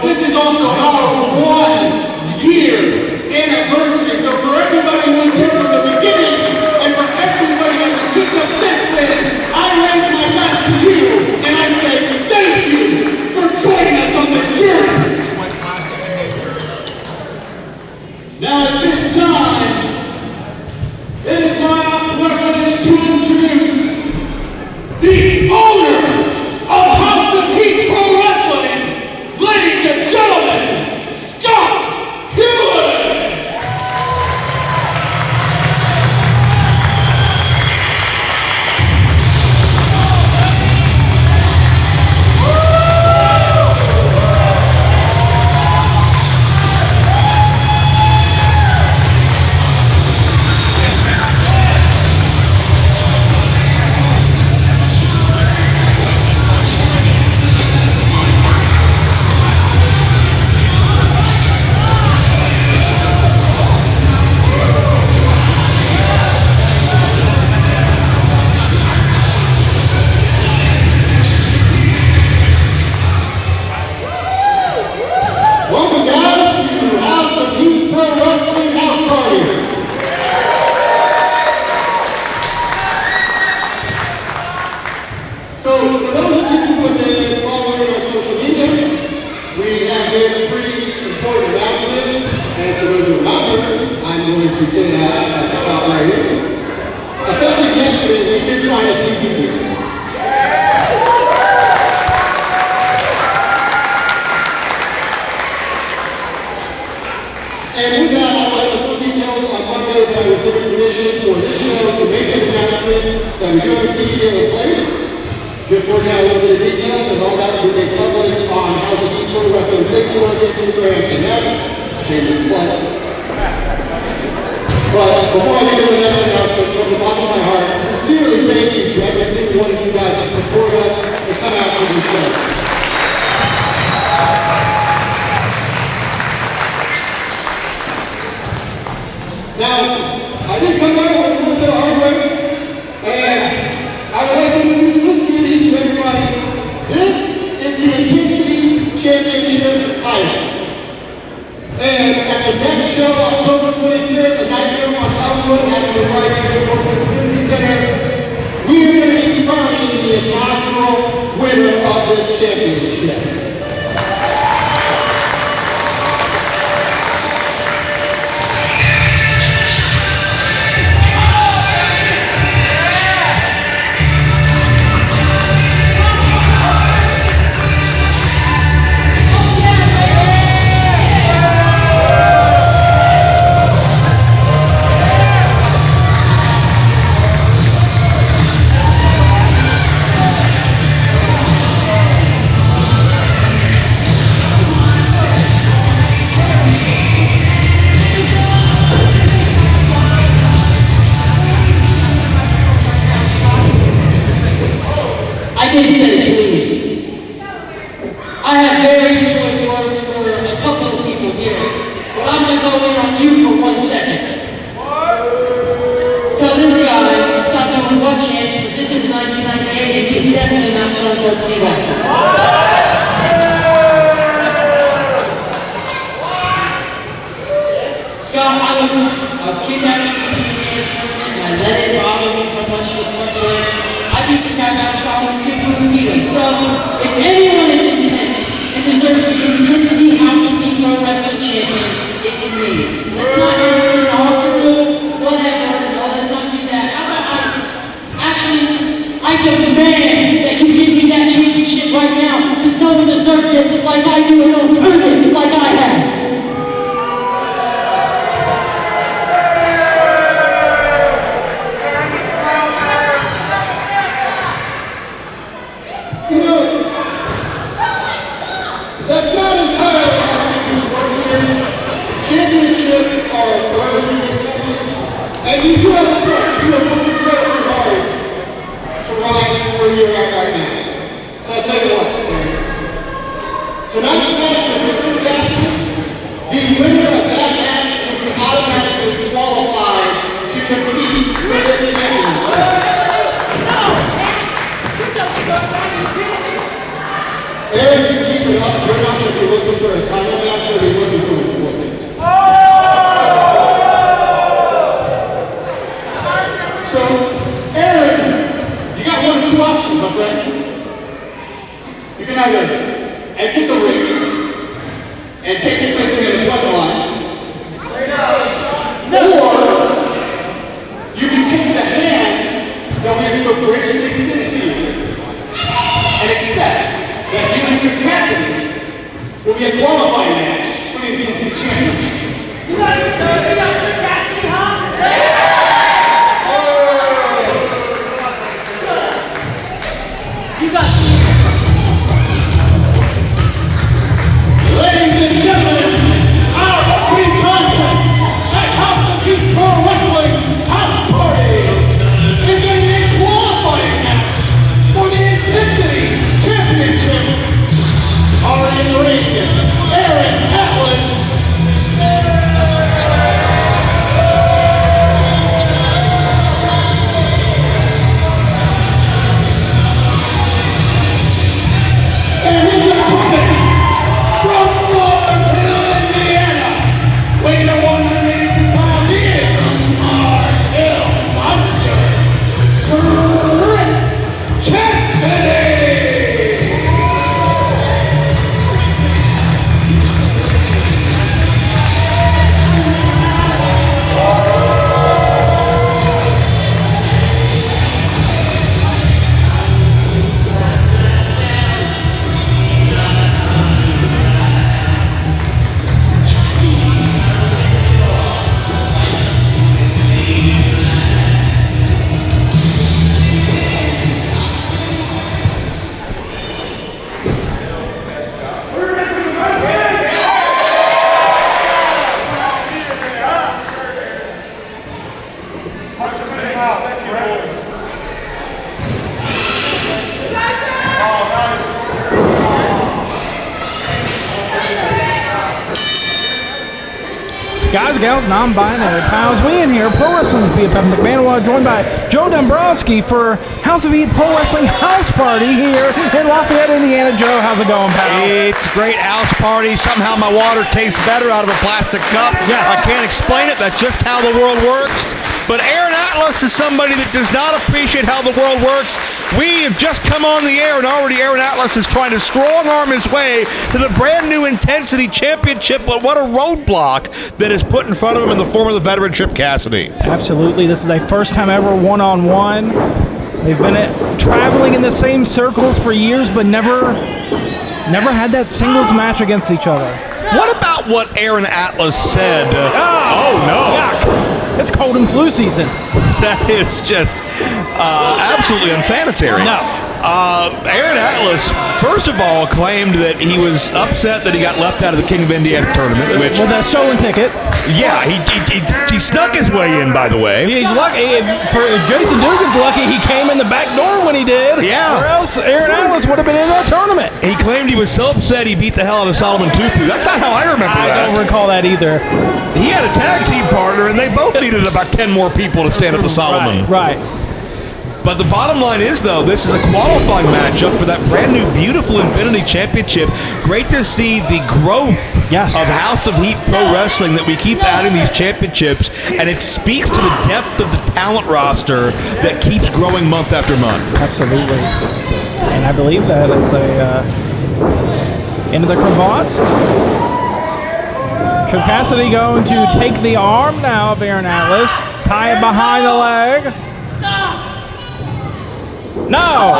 but this is also our 1 year anniversary. So for everybody who's here from the beginning, and for everybody that has picked up since then, I raise my glass to you, and I say thank you for joining us on this journey. Now at this time, it is my privilege to introduce the owner of House of Heat Pro Wrestling, ladies and gentlemen, Scott Hewlett! Just working out a little bit of details, and all that will be made public on House of Heat Pro Wrestling Facebook, Instagram, and X. Shameless plug. But before I get into the next announcement, from the bottom of my heart, sincerely thank you to every single one of you guys that support us and come out to the show. Now, I did come out with a little bit of hard work, and I would like to introduce this beauty to everybody. This is the Intensity Championship title. And at the next show, October 25th, the night here on Elmwood at the right here at the Community Center, we are going to be crowning the inaugural winner of this championship. If you keep it up, you're not going to be looking for a will be a qualifying match for the Intensity Championship. You got Trick Cassidy, huh? You got Ladies and gentlemen, our opening contest at House of Heat Pro Wrestling House Party is going to be a qualifying match for the Intensity Championship. Already in the ring, Aaron Atlas. And his opponent from Northern Indiana, weighing at 180 pounds, he is R.L. Monster, Trick Cassidy. Guys, gals, non-binary pals, we in here, Pro Wrestling's BFF McMahon, joined by Joe Dombrowski for House of Heat Pro Wrestling House Party here in Lafayette, Indiana. Joe, how's it going, pal? It's a great house party. Somehow my water tastes better out of a plastic cup. Yes. I can't explain it. That's just how the world works. But Aaron Atlas is somebody that does not appreciate how the world works. We have just come on the air, and already Aaron Atlas is trying to strong-arm his way to the brand-new Intensity Championship. But what a roadblock that is put in front of him in the form of the veteran Trick Cassidy. Absolutely. This is their first time ever one-on-one. They've been traveling in the same circles for years, but never had that singles match against each other. What about what Aaron Atlas said? Oh, no. Yuck. It's cold and flu season. That is just absolutely unsanitary. No. Aaron Atlas, first of all, claimed that he was upset that he got left out of the King of Indiana tournament, which... With that stolen ticket. Yeah, he snuck his way in, by the way. He's lucky. For Jason Dugan's lucky he came in the back door when he did. Yeah. Or else Aaron Atlas would have been in that tournament. He claimed he was so upset he beat the hell out of Solomon Tupu. That's not how I remember that. I don't recall that either. He had a tag team partner, and they both needed about 10 more people to stand up to Solomon. Right. But the bottom line is, though, this is a qualifying matchup for that brand new, beautiful Infinity Championship. Great to see the growth of House of Heat Pro Wrestling, that we keep adding these championships, and it speaks to the depth of the talent roster that keeps growing month after month. Absolutely. And I believe that is a into the cravat. Trick Cassidy going to take the arm now of Aaron Atlas, tie it behind the leg. Stop! No!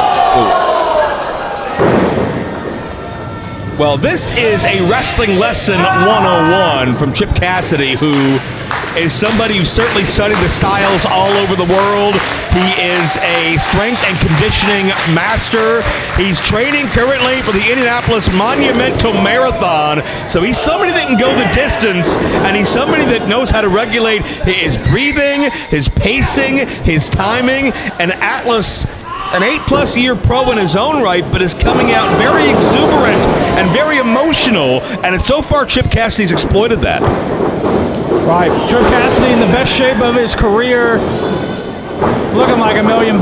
Well, this is a Wrestling Lesson 101 from Chip Cassidy, who is somebody who certainly studied the styles all over the world. He is a strength and conditioning master. He's training currently for the Indianapolis Monumental Marathon. So he's somebody that can go the distance, and he's somebody that knows how to regulate his breathing, his pacing, his timing. And Atlas, an 8+ year pro in his own right, but is coming out very exuberant and very emotional. And so far, Chip Cassidy's exploited that. Right, Trick Cassidy in the best shape of his career, looking like $1 million.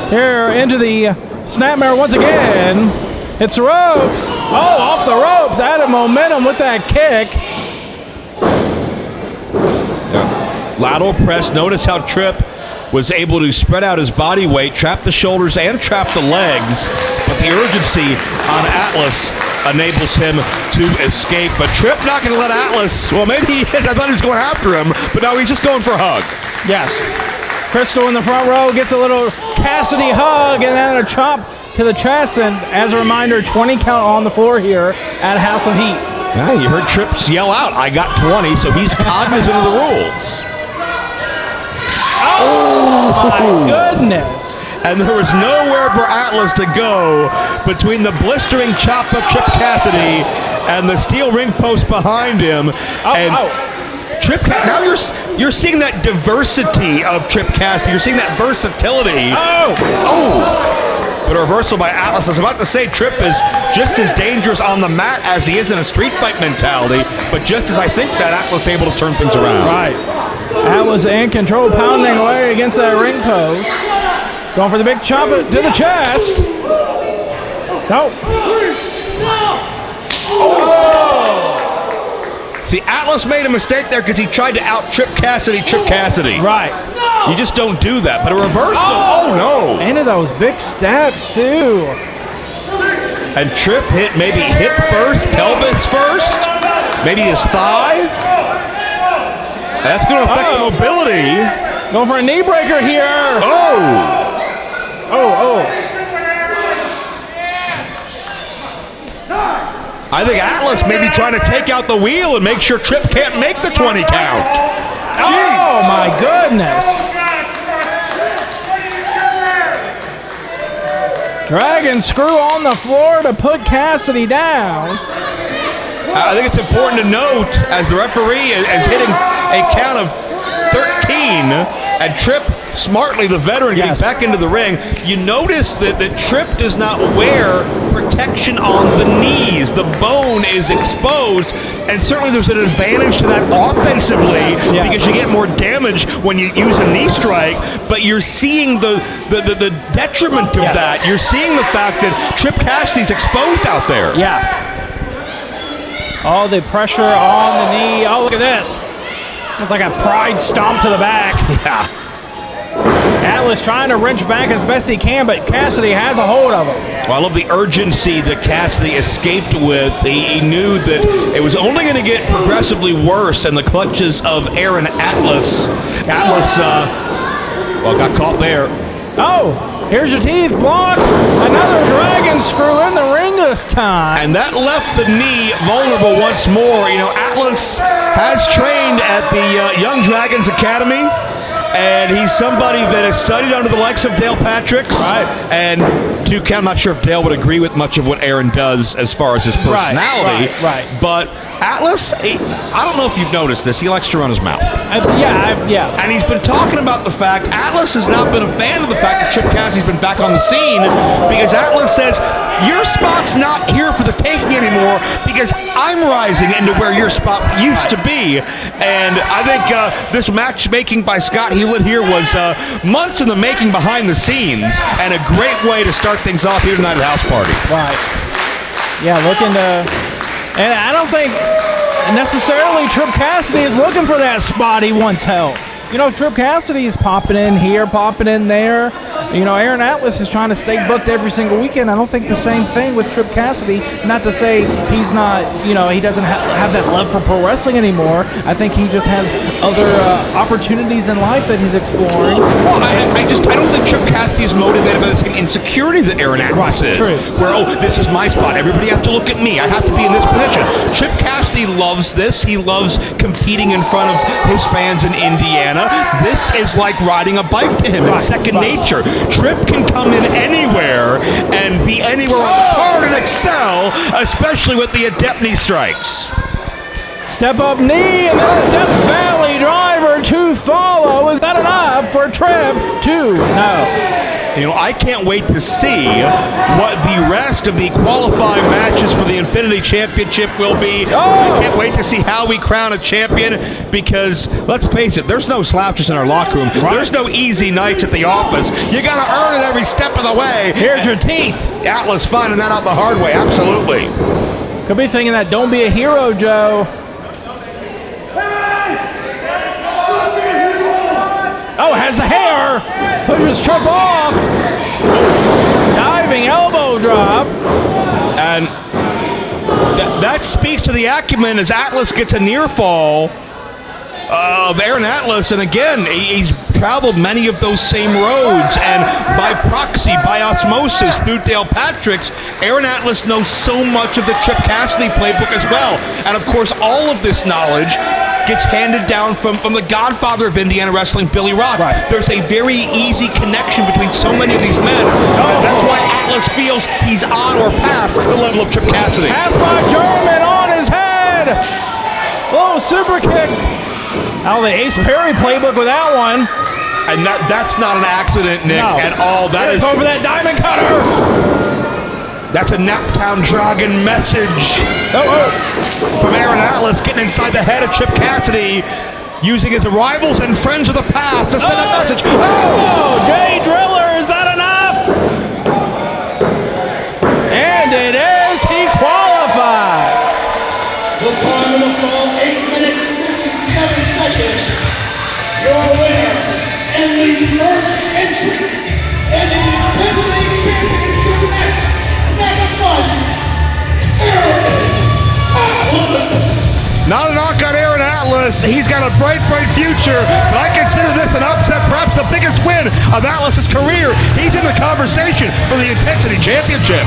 Here into the snapmare once again. It's the ropes. Oh, off the ropes, added momentum with that kick. Yeah. Lateral press. Notice how Tripp was able to spread out his body weight, trap the shoulders, and trap the legs. But the urgency on Atlas enables him to escape. But Tripp not going to let Atlas, well, maybe he is. I thought he was going after him, but no, he's just going for a hug. Yes. Crystal in the front row gets a little Cassidy hug, and then a chop to the chest, and as a reminder, 20 count on the floor here at House of Heat. Yeah, you heard Trips yell out, "I got 20," so he's cognizant of the rules. Oh, my goodness. And there was nowhere for Atlas to go between the blistering chop of Trip Cassidy and the steel ring post behind him. Now you're seeing that diversity of Trip Cassidy. You're seeing that versatility. But a reversal by Atlas. I was about to say Trip is just as dangerous on the mat as he is in a street fight mentality, but just as I think that Atlas able to turn things around. Right. Atlas in control, pounding away against that ring post. Going for the big chop to the chest. No. See, Atlas made a mistake there because he tried to out-trip Cassidy, Trip Cassidy. Right. You just don't do that. But a reversal, oh no. Into those big steps, too. And Trip hit maybe hip first, pelvis first, maybe his thigh. That's going to affect the mobility. Going for a knee breaker here. Oh. I think Atlas may be trying to take out the wheel and make sure Trip can't make the 20 count. Oh, my goodness. Dragon screw on the floor to put Cassidy down. I think it's important to note as the referee is hitting a count of 13 and Trip smartly, the veteran, getting back into the ring. You notice that Trip does not wear protection on the knees. The bone is exposed, and certainly there's an advantage to that offensively because you get more damage when you use a knee strike, but you're seeing the detriment of that. You're seeing the fact that Trip Cassidy's exposed out there. Yeah. All the pressure on the knee. Oh, look at this. It's like a pride stomp to the back. Yeah. Atlas trying to wrench back as best he can, but Cassidy has a hold of him. Well, I love the urgency that Cassidy escaped with. He knew that it was only going to get progressively worse in the clutches of Aaron Atlas. Atlas, got caught there. Oh, here's your teeth blocked. Another dragon screw in the ring this time. And that left the knee vulnerable once more. You know, Atlas has trained at the Young Dragons Academy. And he's somebody that has studied under the likes of Dale Patricks. Right. And I'm not sure if Dale would agree with much of what Aaron does as far as his personality. Right. But Atlas, I don't know if you've noticed this, he likes to run his mouth. Yeah. And he's been talking about the fact, Atlas has not been a fan of the fact that Trip Cassidy's been back on the scene because Atlas says, your spot's not here for the taking anymore because I'm rising into where your spot used to be. And I think this matchmaking by Scott Hewlett here was months in the making behind the scenes and a great way to start things off here tonight at House Party. Right. Yeah, looking to... And I don't think necessarily Trip Cassidy is looking for that spot he once held. You know, Trip Cassidy is popping in here, popping in there. You know, Aaron Atlas is trying to stay booked every single weekend. I don't think the same thing with Trip Cassidy. Not to say he's not, he doesn't have that love for pro wrestling anymore. I think he just has other opportunities in life that he's exploring. Well, I don't think Trip Cassidy is motivated by the same insecurity that Aaron Atlas is. True. Where, this is my spot. Everybody has to look at me. I have to be in this position. Trip Cassidy loves this. He loves competing in front of his fans in Indiana. This is like riding a bike to him. It's second nature. Trip can come in anywhere and be anywhere on the card and excel, especially with the adept knee strikes. Step up knee and then a Death Valley driver to follow. Is that enough for Trip to no? I can't wait to see what the rest of the qualifying matches for the Infinity Championship will be. I can't wait to see how we crown a champion because, let's face it, there's no slouches in our locker room. There's no easy nights at the office. You got to earn it every step of the way. Here's your teeth. Atlas finding that out the hard way, absolutely. Could be thinking that don't be a hero, Joe. Oh, has the hair. Pushes Trip off. Diving elbow drop. And that speaks to the acumen as Atlas gets a near fall of Aaron Atlas. And again, he's traveled many of those same roads, and by proxy, by osmosis, through Dale Patrick's, Aaron Atlas knows so much of the Chip Cassidy playbook as well. And of course, all of this knowledge gets handed down from the godfather of Indiana wrestling, Billy Rock. Right. There's a very easy connection between so many of these men, and that's why Atlas feels he's on or past the level of Chip Cassidy. Pass by German on his head. Oh, super kick. Out of the Ace Perry playbook with that one. And that's not an accident, Nick, No. at all. That is Go for that diamond cutter. That's a Naptown Dragon message Oh. from Aaron Atlas, getting inside the head of Chip Cassidy, using his rivals and friends of the past to send a message. Oh, Jay Driller, is that enough? And it is. He qualifies. The time of the fall, 8 minutes and 57 seconds. Your winner and the first entrant in the Intensity Championship match, Megafuss, Aaron Atlas. Not a knock on Aaron Atlas. He's got a bright, bright future, but I consider this an upset, perhaps the biggest win of Atlas's career. He's in the conversation for the Intensity Championship.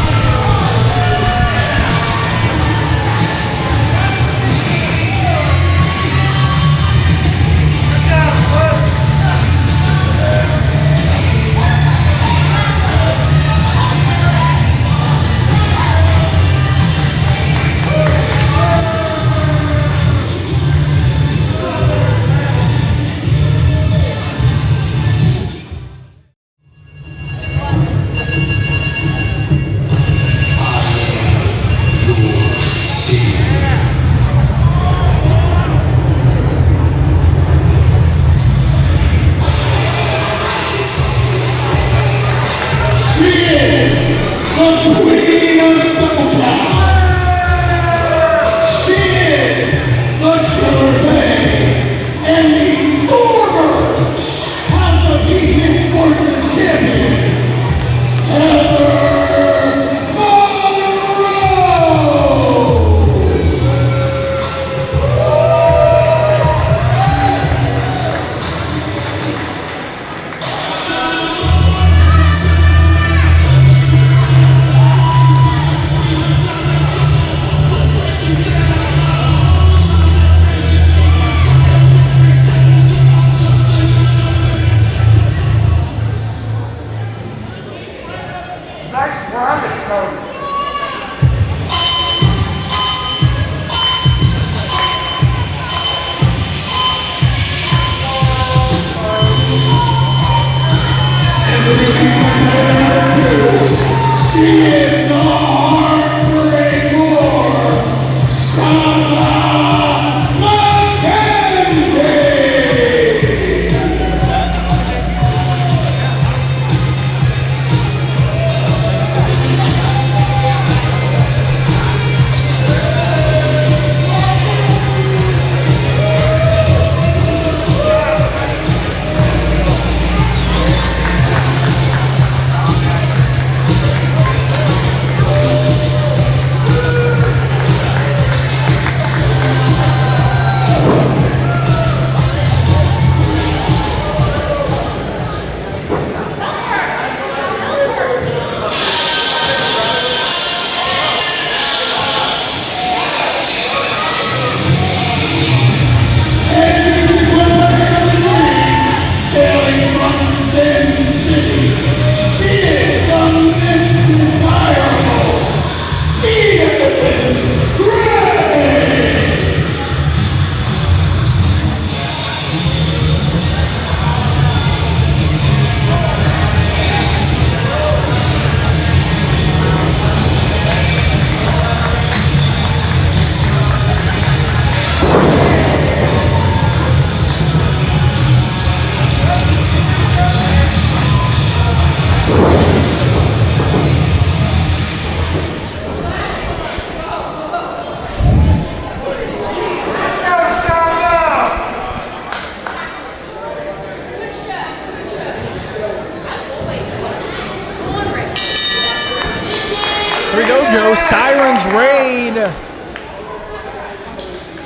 Here we go, Joe. Sirens Raid.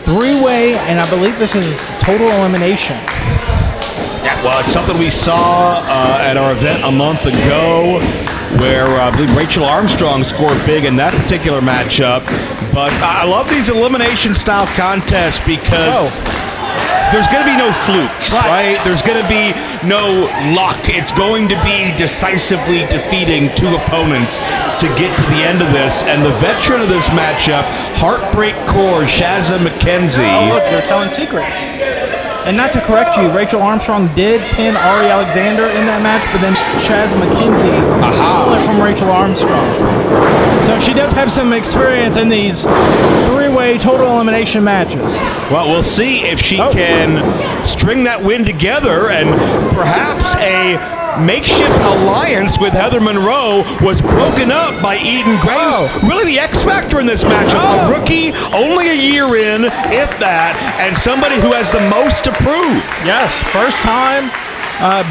Three-way, and I believe this is total elimination. Yeah, well, it's something we saw at our event a month ago where I believe Rachel Armstrong scored big in that particular matchup. But I love these elimination-style contests because there's going to be no flukes, right? There's going to be no luck. It's going to be decisively defeating two opponents to get to the end of this. And the veteran of this matchup, Heartbreak Core, Shazza McKenzie. Oh, look, they're telling secrets. And not to correct you, Rachel Armstrong did pin Ari Alexander in that match, but then Shazza McKenzie stole it from Rachel Armstrong. So she does have some experience in these three-way total elimination matches. Well, we'll see if she can string that win together, and perhaps a makeshift alliance with Heather Monroe was broken up by Eden Graves. Really the X factor in this matchup. A rookie, only a year in, if that, and somebody who has the most to prove. Yes, first time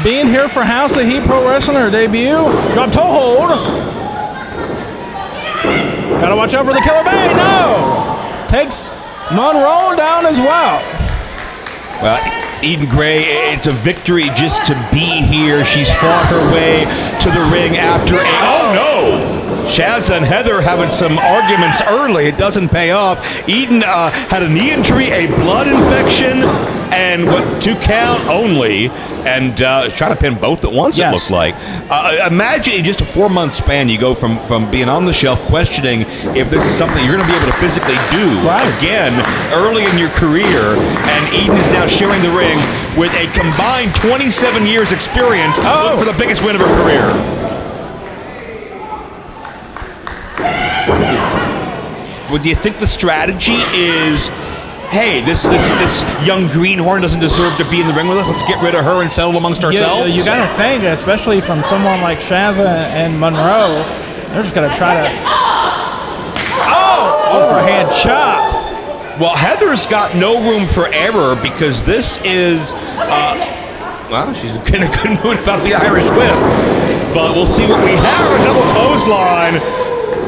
being here for House of Heat Pro Wrestling, her debut. Drop toe hold. Gotta watch out for the Killer Bay. No! Takes Monroe down as well. Well, Eden Gray, it's a victory just to be here. She's fought her way to the ring after a... Oh, no! Shazza and Heather having some arguments early. It doesn't pay off. Eden had a knee injury, a blood infection, and 2 count only, and trying to pin both at once, it looked like. Imagine in just a 4-month span, you go from being on the shelf, questioning if this is something you're going to be able to physically do again early in your career, and Eden is now sharing the ring with a combined 27 years experience for the biggest win of her career. Do you think the strategy is, hey, this young greenhorn doesn't deserve to be in the ring with us, let's get rid of her and settle amongst ourselves? You gotta think, especially from someone like Shazza and Monroe, they're just gonna try to... overhand chop. Well, Heather's got no room for error because this is, well, she's in a good mood about the Irish whip. But we'll see what we have, a double clothesline.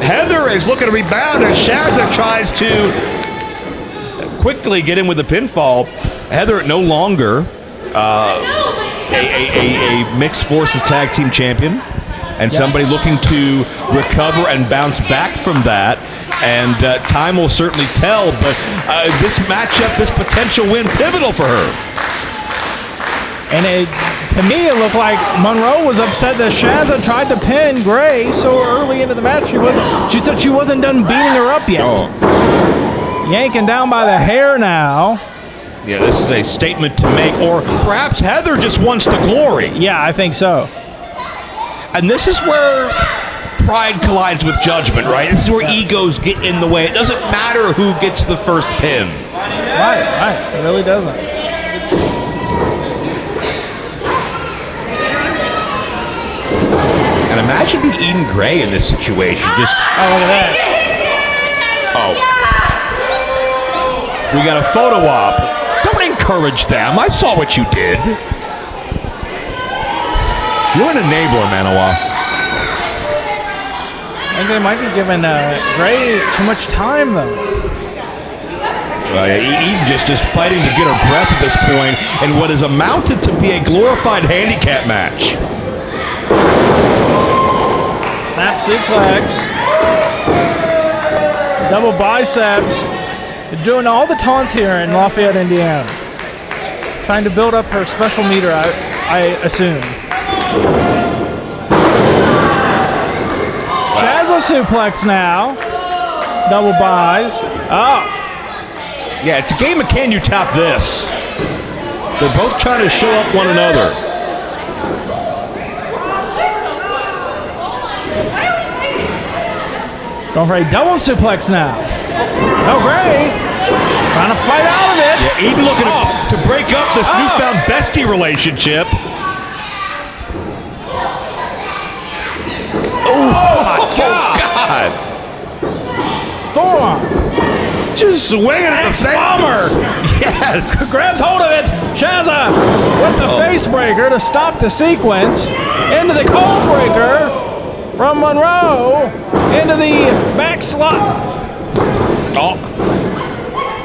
Heather is looking to rebound as Shazza tries to quickly get in with the pinfall. Heather no longer a mixed forces tag team champion, and somebody looking to recover and bounce back from that. And time will certainly tell, but this matchup, this potential win, pivotal for her. And to me, it looked like Monroe was upset that Shazza tried to pin Gray so early into the match. She said she wasn't done beating her up yet. Yanking down by the hair now. Yeah, this is a statement to make, or perhaps Heather just wants the glory. Yeah, I think so. And this is where pride collides with judgment, right? This is where egos get in the way. It doesn't matter who gets the first pin. Right. It really doesn't. And imagine being Eden Gray in this situation. Just look at this. We got a photo op. Don't encourage them. I saw what you did. You're an enabler, Manawa. I think they might be giving Gray too much time, though. Well, Eden just fighting to get her breath at this point in what has amounted to be a glorified handicap match. Snap suplex. Double biceps. They're doing all the taunts here in Lafayette, Indiana. Trying to build up her special meter, I assume. Shazza suplex now. Double buys. Yeah, it's a game of can you top this? They're both trying to show up one another. Going for a double suplex now. No, Gray trying to fight out of it. Yeah, Eden looking to break up this newfound bestie relationship. Oh, God. Forearm. Just swinging at the Bomber. Yes. Grabs hold of it. Shazza with the face breaker to stop the sequence. Into the cold breaker from Monroe. Into the back slot.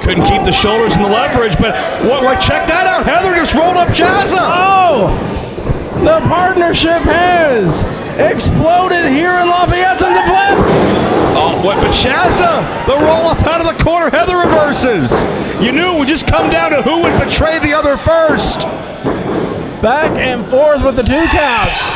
couldn't keep the shoulders and the leverage, but check that out. Heather just rolled up Shazza. Oh! The partnership has exploded here in Lafayette on the flip. Oh, what? But Shazza, the roll up out of the corner. Heather reverses. You knew it would just come down to who would betray the other first. Back and forth with the 2 counts.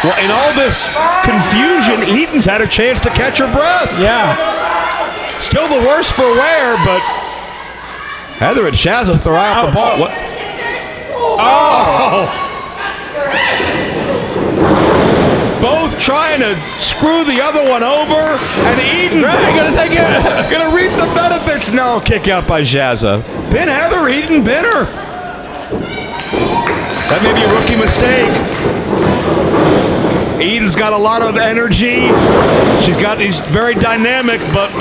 Well, in all this confusion, Eden's had a chance to catch her breath. Yeah. Still the worse for wear, but Heather and Shazza with their eye off the ball. What? Oh. Both trying to screw the other one over, and Eden gonna reap the benefits. No, kick out by Shazza. Pin Heather, Eden, pin her. That may be a rookie mistake. Eden's got a lot of energy. He's very dynamic, but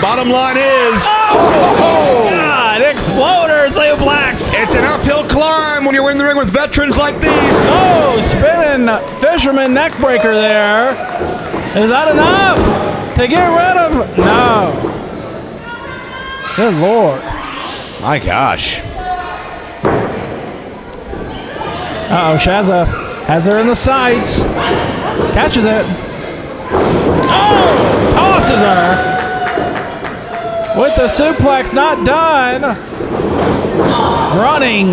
bottom line is, God, exploder, Sale Blacks. It's an uphill climb when you're in the ring with veterans like these. Oh, spinning fisherman neck breaker there. Is that enough to get rid of? No. Good Lord. My gosh. Uh-oh, Shazza has her in the sights. Catches it. Oh! Tosses her. With the suplex not done. Running.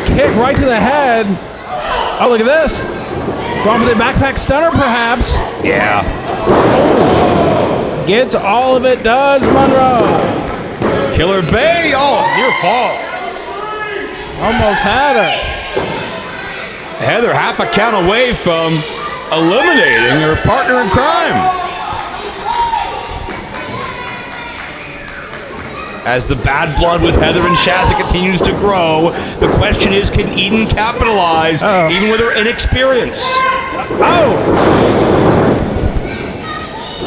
Kick right to the head. Oh, look at this. Going for the backpack stunner, perhaps. Yeah. Gets all of it, does Monroe. Killer Bay. Oh, near fall. Almost had her. Heather half a count away from eliminating her partner in crime. As the bad blood with Heather and Shazza continues to grow, the question is, can Eden capitalize even with her inexperience? Oh!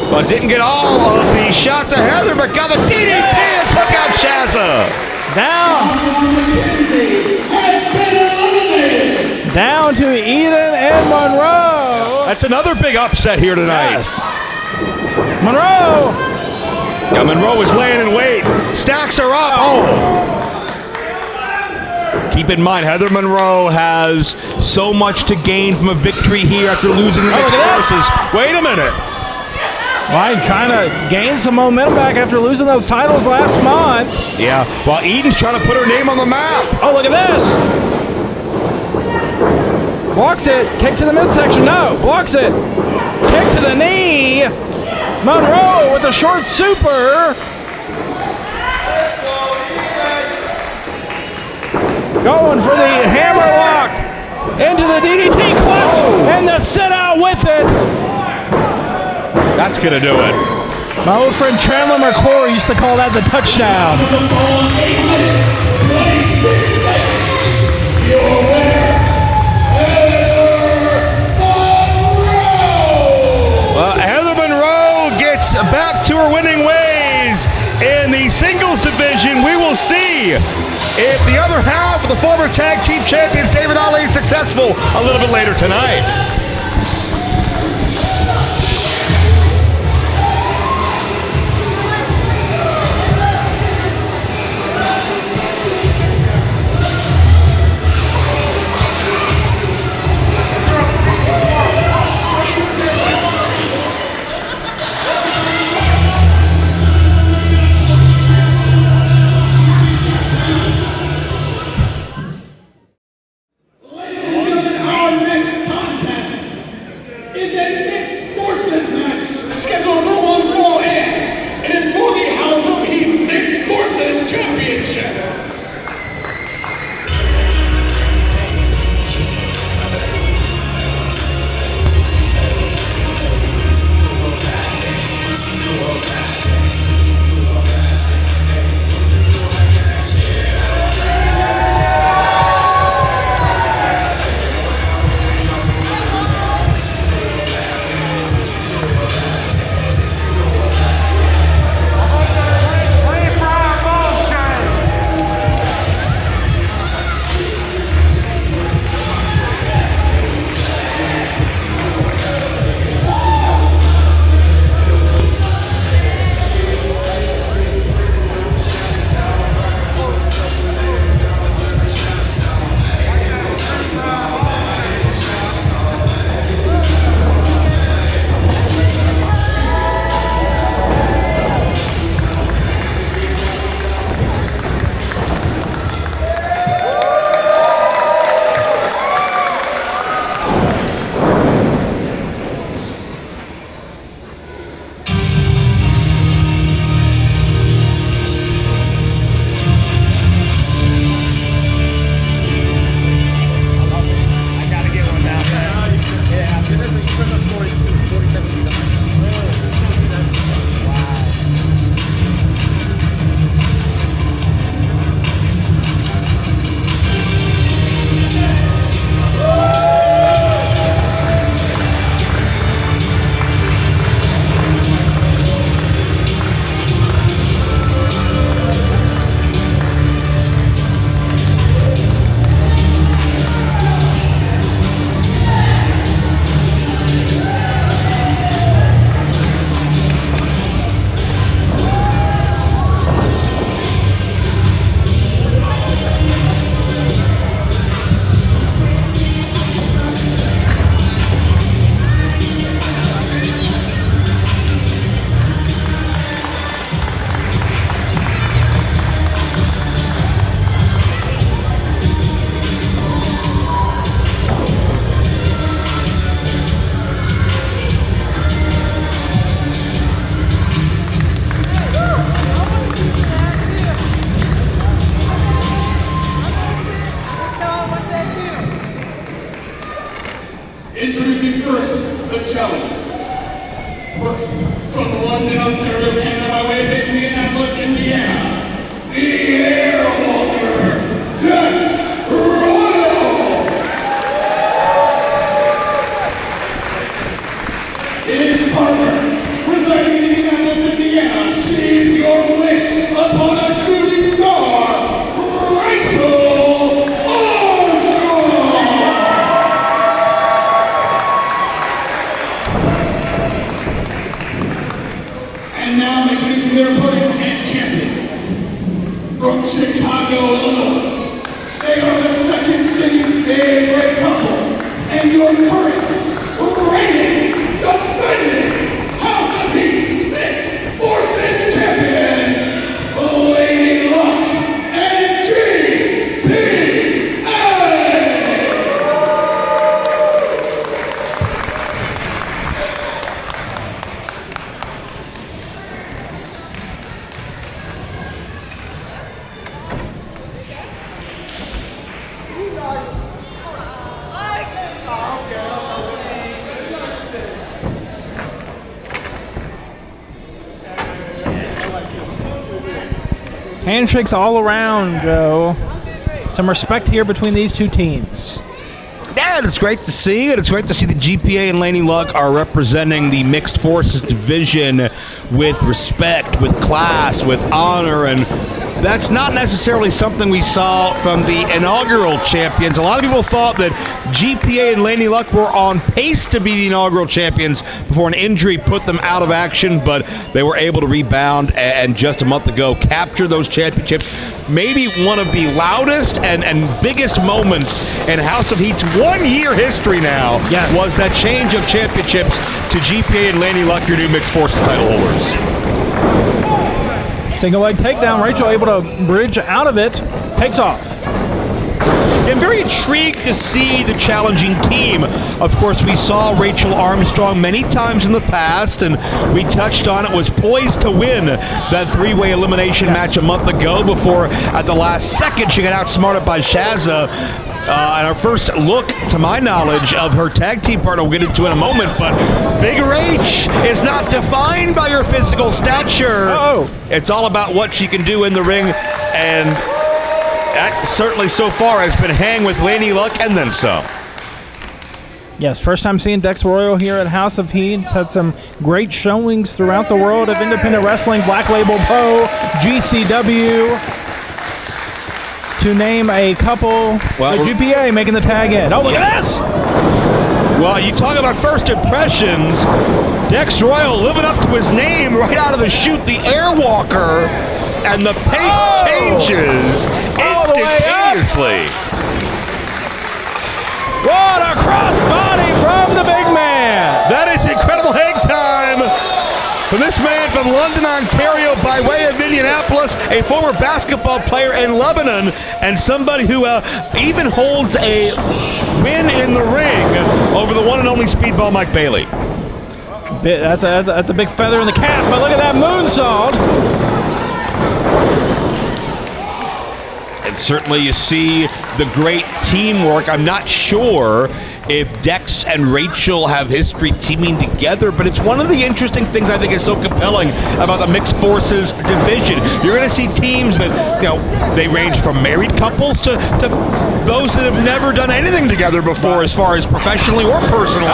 But didn't get all of the shot to Heather, but got the DDT and took out Shazza. Down to Eden and Monroe. That's another big upset here tonight. Yes. Monroe. Yeah, Monroe is laying in wait. Stacks her up. Oh. Keep in mind, Heather Monroe has so much to gain from a victory here after losing the next versus. Wait a minute. Right, trying to gain some momentum back after losing those titles last month. Yeah, while Eden's trying to put her name on the map. Oh, look at this. Blocks it. Kick to the midsection. No, blocks it. Kick to the knee. Monroe with a short super. Going for the hammerlock. Into the DDT clutch. And the sit out with it. That's going to do it. My old friend Chandler McClure used to call that the touchdown. Well, Heather Monroe gets back to her winning ways in the singles division. We will see if the other half of the former tag team champions, David Ali, is successful a little bit later tonight. Introducing first, the challengers. First, from London, Ontario, Canada, by way of Indianapolis, Indiana, the Airwalker, Dex Royal. His partner, residing in Indianapolis, Indiana, she's your wish upon a shooting star, Rachel Armstrong. And now introducing their opponents and champions. From Chicago, Illinois, they are the second city's favorite couple, and your current reigning, defending House of Heat Mixed Forces champions, Lady Luck and GPA. Handshakes all around, Joe. Some respect here between these two teams. Yeah, it's great to see, and it's great to see the GPA and Laney Luck are representing the Mixed Forces division with respect, with class, with honor, and that's not necessarily something we saw from the inaugural champions. A lot of people thought that GPA and Laney Luck were on pace to be the inaugural champions before an injury put them out of action, but they were able to rebound and just a month ago capture those championships. Maybe one of the loudest and biggest moments in House of Heat's 1 year history now was that change of championships to GPA and Laney Luck, your new Mixed Forces title holders. Single leg takedown. Rachel able to bridge out of it. Takes off. I'm very intrigued to see the challenging team. Of course, we saw Rachel Armstrong many times in the past, and we touched on it, was poised to win that three-way elimination match a month ago before, at the last second, she got outsmarted by Shazza. And our first look, to my knowledge, of her tag team partner, we'll get into in a moment, but Bigger H is not defined by her physical stature. It's all about what she can do in the ring, and that certainly so far has been hang with Laney Luck and then some. Yes, first time seeing Dex Royal here at House of Heat. He's had some great showings throughout the world of independent wrestling, Black Label Pro, GCW, to name a couple. Well, the GPA making the tag in. Oh, look at this! Well, you talk about first impressions. Dex Royal living up to his name right out of the chute, the Airwalker, and the pace changes instantaneously. What a crossbody from the big man! That is incredible hang time from this man from London, Ontario, by way of Indianapolis, a former basketball player in Lebanon, and somebody who even holds a win in the ring over the one and only Speedball Mike Bailey. That's a big feather in the cap, but look at that moonsault. And certainly you see the great teamwork. I'm not sure if Dex and Rachel have history teaming together, but it's one of the interesting things I think is so compelling about the Mixed Forces division. You're going to see teams that, you know, they range from married couples to those that have never done anything together before as far as professionally or personally.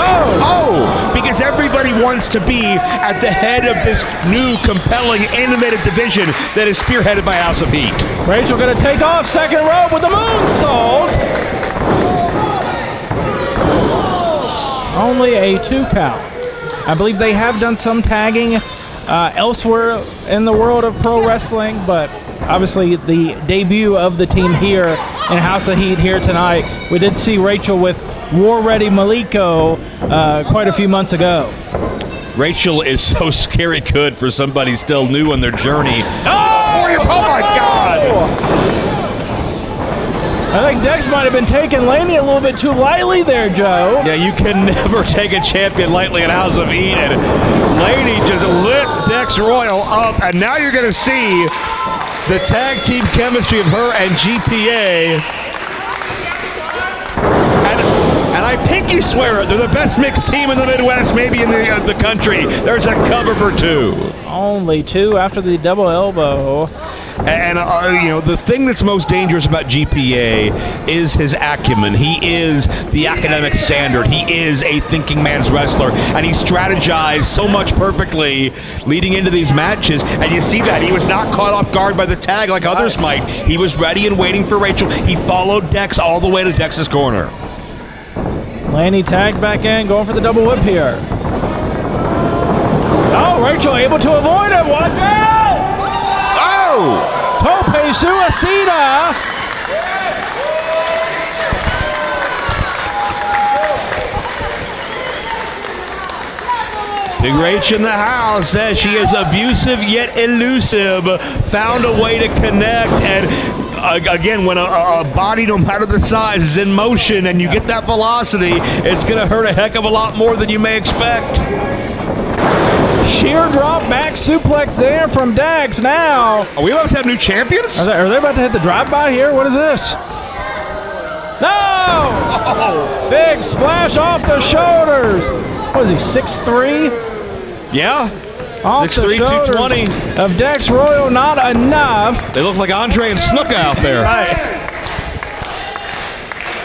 Because everybody wants to be at the head of this new, compelling, innovative division that is spearheaded by House of Heat. Rachel going to take off second rope with the moonsault. Only a 2 count. I believe they have done some tagging elsewhere in the world of pro wrestling, but obviously the debut of the team here in House of Heat here tonight. We did see Rachel with War Ready Maliko quite a few months ago. Rachel is so scary good for somebody still new on their journey. Oh my God! I think Dex might have been taking Laney a little bit too lightly there, Joe. Yeah, you can never take a champion lightly in House of Heat, and Laney just lit Dex Royal up, and now you're going to see the tag team chemistry of her and GPA. And I think you swear it. They're the best mixed team in the Midwest, maybe in the country. There's a cover for 2. Only 2 after the double elbow. And, the thing that's most dangerous about GPA is his acumen. He is the academic standard. He is a thinking man's wrestler. And he strategized so much perfectly leading into these matches. And you see that. He was not caught off guard by the tag like others might. He was ready and waiting for Rachel. He followed Dex all the way to Dex's corner. Laney tagged back in, going for the double whip here. Oh, Rachel able to avoid it. Watch out! Oh! Tope Suicida. Big Rach in the house says she is abusive yet elusive. Found a way to connect. And again, when a body, no matter the size, is in motion and you get that velocity, it's going to hurt a heck of a lot more than you may expect. Sheer drop back suplex there from Dax. Now, Are we about to have new champions? are they about to hit the drive-by here? What is this? No! Oh. Big splash off the shoulders. What is he, 6'3"? Yeah. Off 6'3", the shoulders 220. of Dex Royal, not enough. They look like Andre and Snuka out there. Right.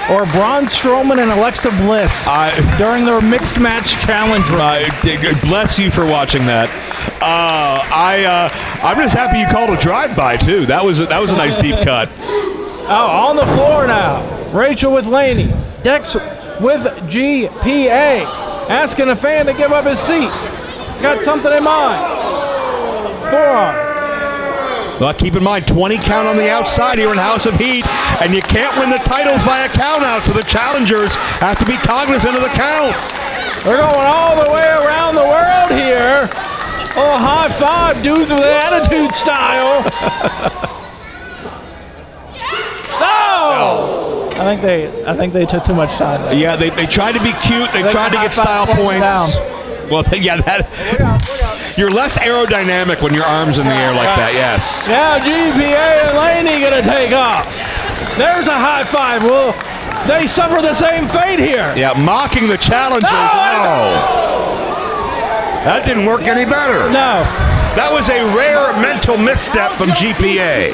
Or Braun Strowman and Alexa Bliss during their mixed match challenge run. Bless you for watching that. I'm just happy you called a drive-by too. That was a nice deep cut. Oh, on the floor now. Rachel with Laney. Dex with GPA. Asking a fan to give up his seat. He's got something in mind. Forearm. But keep in mind, 20 count on the outside here in House of Heat, and you can't win the titles via count out, so the challengers have to be cognizant of the count. They're going all the way around the world here. Oh, high five, dudes with attitude style. No! I think they took too much time there. Yeah, they tried to be cute. They tried to get style points. Well, you're less aerodynamic when your arm's in the air like that, yes. Now GPA and Laney gonna take off. There's a high five. Will they suffer the same fate here? Yeah, mocking the challengers. No. That didn't work any better. No. That was a rare mental misstep from GPA.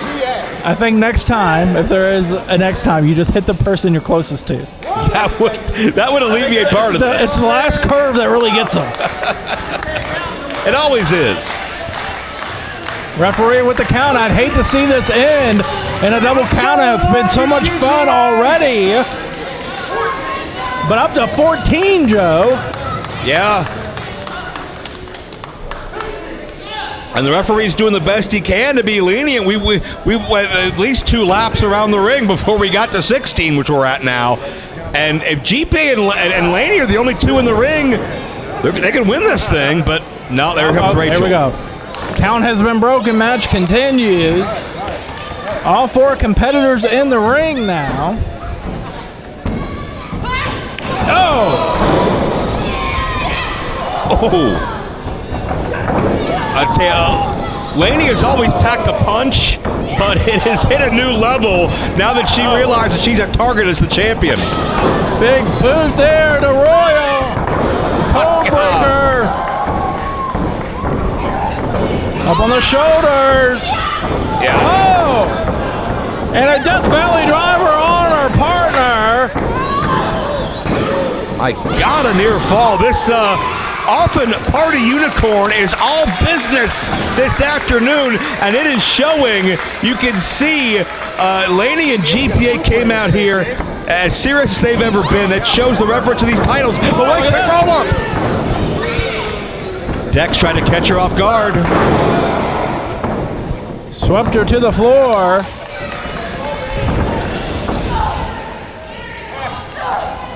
I think next time, if there is a next time, you just hit the person you're closest to. That would alleviate part of this. It's the last curve that really gets them. It always is. Referee with the count. I'd hate to see this end in a double count out. It's been so much fun already. But up to 14, Joe. Yeah. And the referee's doing the best he can to be lenient. We went at least 2 laps around the ring before we got to 16, which we're at now. And if GP and Laney are the only 2 in the ring, they can win this thing. But no, there comes Rachel. There we go. Count has been broken. Match continues. All 4 competitors in the ring now. Oh. I tell you, Laney has always packed a punch, but it has hit a new level now that she realizes she's a target as the champion. Big boot there to Royal. Coldbreaker. Up on the shoulders. Yeah. Oh! And a Death Valley driver on her partner. My God, a near fall. This often Party Unicorn is all business this afternoon, and it is showing. You can see Laney and GPA came out here as serious as they've ever been. That shows the reference to these titles. But wait, quick roll up. Dex trying to catch her off guard. Swept her to the floor.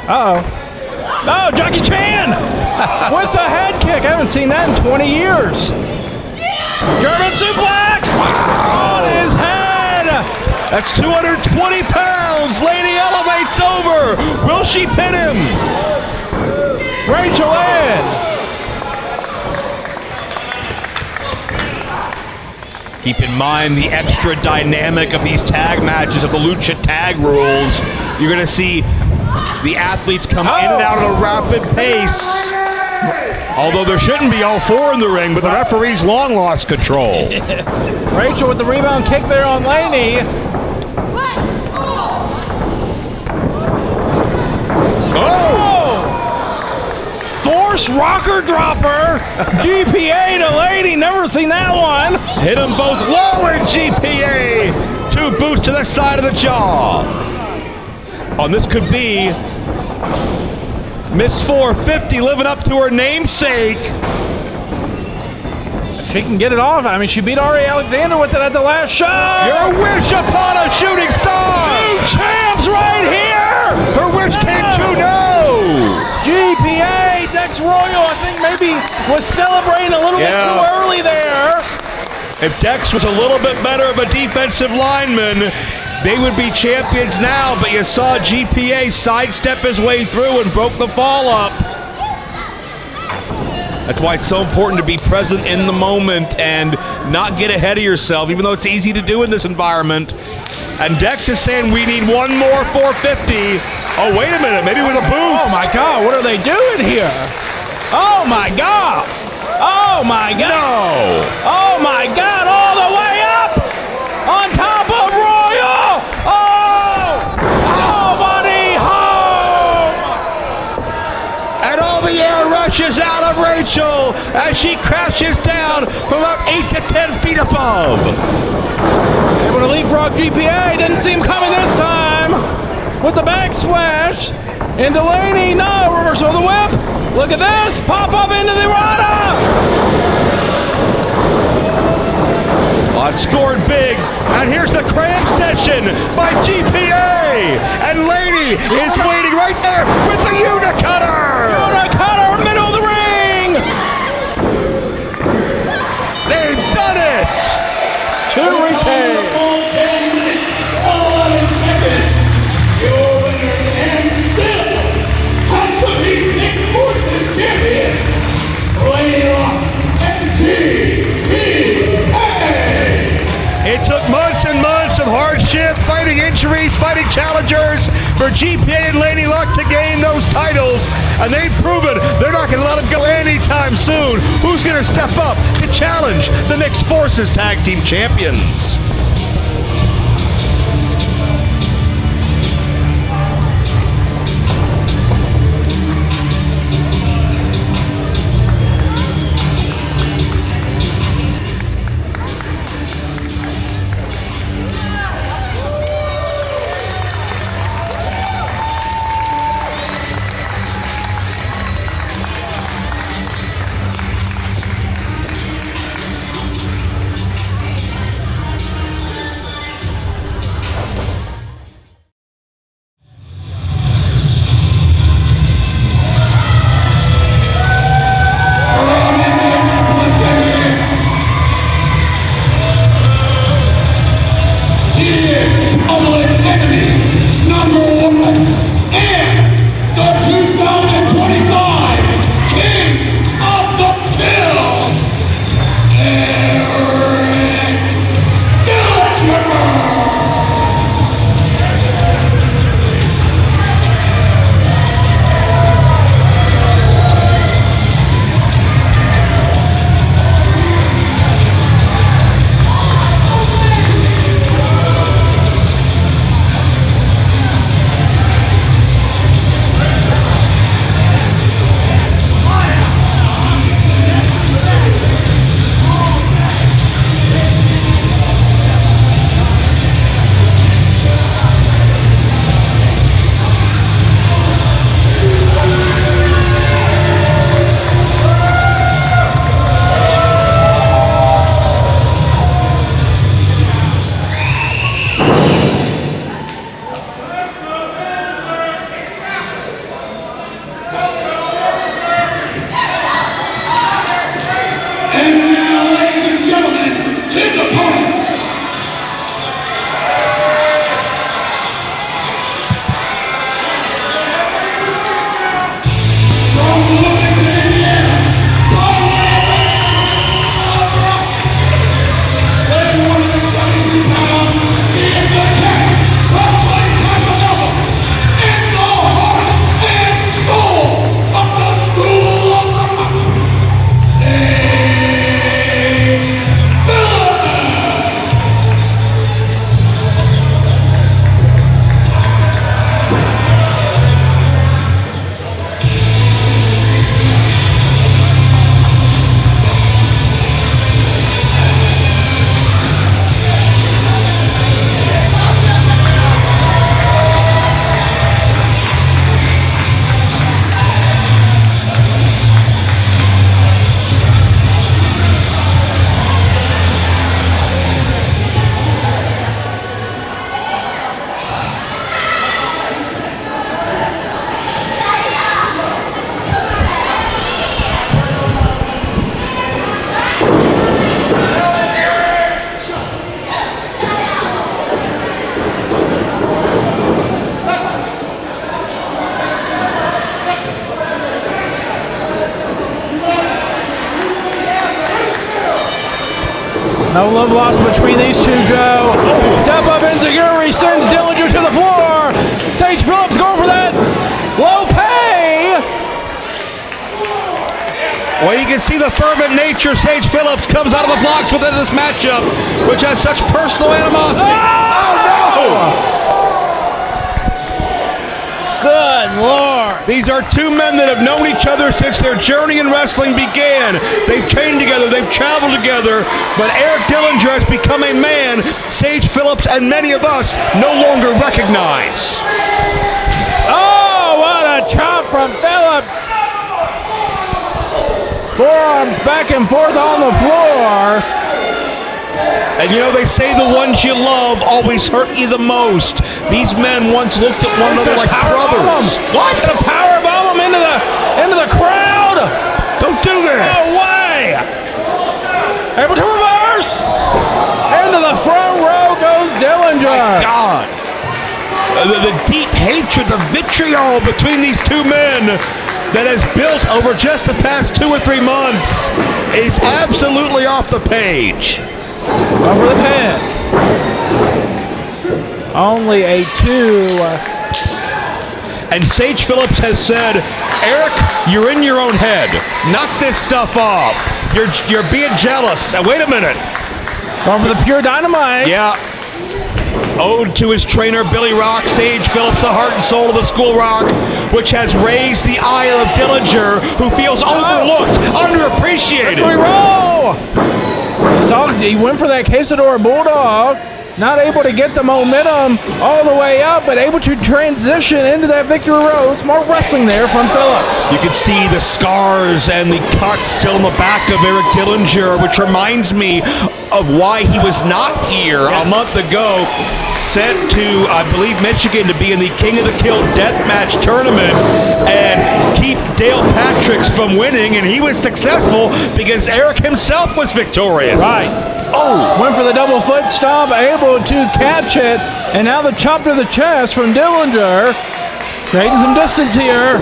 Uh-oh. Oh, Jackie Chan with the head kick. I haven't seen that in 20 years. German suplex on his head. That's 220 pounds. Laney elevates over. Will she pin him? Rachel in. Keep in mind the extra dynamic of these tag matches of the Lucha tag rules. You're going to see The athletes come in and out at a rapid pace. Although there shouldn't be all four in the ring, but the referee's long lost control. Rachel with the rebound kick there on Laney. Oh! Force rocker dropper. GPA to Laney. Never seen that one. Hit them both low in GPA. 2 boots to the side of the jaw. Oh, and this could be Miss 450 living up to her namesake. If she can get it off, I mean, she beat Ari Alexander with it at the last show. Your wish upon a shooting star. Two champs right here. Her wish came true. No. GPA, Dex Royal, I think maybe was celebrating a little bit too early there. If Dex was a little bit better of a defensive lineman, they would be champions now, but you saw GPA sidestep his way through and broke the fall up. That's why it's so important to be present in the moment and not get ahead of yourself, even though it's easy to do in this environment. And Dex is saying we need one more 450. Oh, wait a minute, maybe with a boost. Oh my God, what are they doing here? Oh my God. Oh my God. No. Oh my God, all the way up on top of Royal. Oh, nobody home. And all the air rushes out of Rachel as she crashes down from about 8 to 10 feet above. Able to leapfrog GPA, didn't see him coming this time. With the back splash. And Delaney, no, reversal of the whip. Look at this, pop up into the Rana. Well, scored big, and here's the cram session by GPA. And Laney is waiting right there with the Unicutter. Unicutter, middle of the ring. They've done it. 2 retain. It took months and months of hardship, fighting injuries, fighting challengers for GPA and Laney Luck to gain those titles. And they've proven they're not going to let them go anytime soon. Who's going to step up to challenge the Mixed Forces Tag Team Champions? No love lost between these two, Joe. Step up Enziguri sends Dillinger to the floor. Sage Phillips going for that low pay. Well, you can see the fervent nature. Sage Phillips comes out of the blocks within this matchup, which has such personal animosity. Oh, no! Good Lord. These are two men that have known each other since their journey in wrestling began. They've trained together, they've traveled together, but Eric Dillinger has become a man Sage Phillips and many of us no longer recognize. Oh, what a chop from Phillips. Forearms back and forth on the floor. And you know, they say the ones you love always hurt you the most. These men once looked at one another like brothers. What? Gonna powerbomb him into the crowd. Don't do this. No way. Able to reverse. Into the front row goes Dillinger. God. The deep hatred, the vitriol between these two men that has built over just the past 2 or 3 months is absolutely off the page. Over the pin. Only a 2. And Sage Phillips has said, Eric, you're in your own head. Knock this stuff off. You're being jealous. Wait a minute. Going for the pure dynamite. Yeah. Ode to his trainer, Billy Rock, Sage Phillips, the heart and soul of the School Rock, which has raised the ire of Dillinger, who feels overlooked, underappreciated. We roll. He went for that Quesadora Bulldog. Not able to get the momentum all the way up, but able to transition into that victory row. Smart wrestling there from Phillips. You can see the scars and the cuts still in the back of Eric Dillinger, which reminds me of why he was not here a month ago. Sent to, I believe, Michigan to be in the King of the Kill Deathmatch tournament and keep Dale Patricks from winning, and he was successful because Eric himself was victorious. Right. Oh, went for the double foot stomp, able to catch it, and now the chop to the chest from Dillinger, creating some distance here.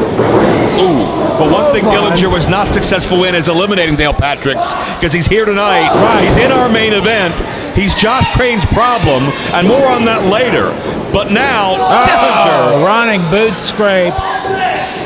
Ooh. Well, one thing Dillinger was not successful in is eliminating Dale Patricks, because he's here tonight. Right. He's in our main event. He's Josh Crane's problem, and more on that later. But now, Dillinger. Running boot scrape.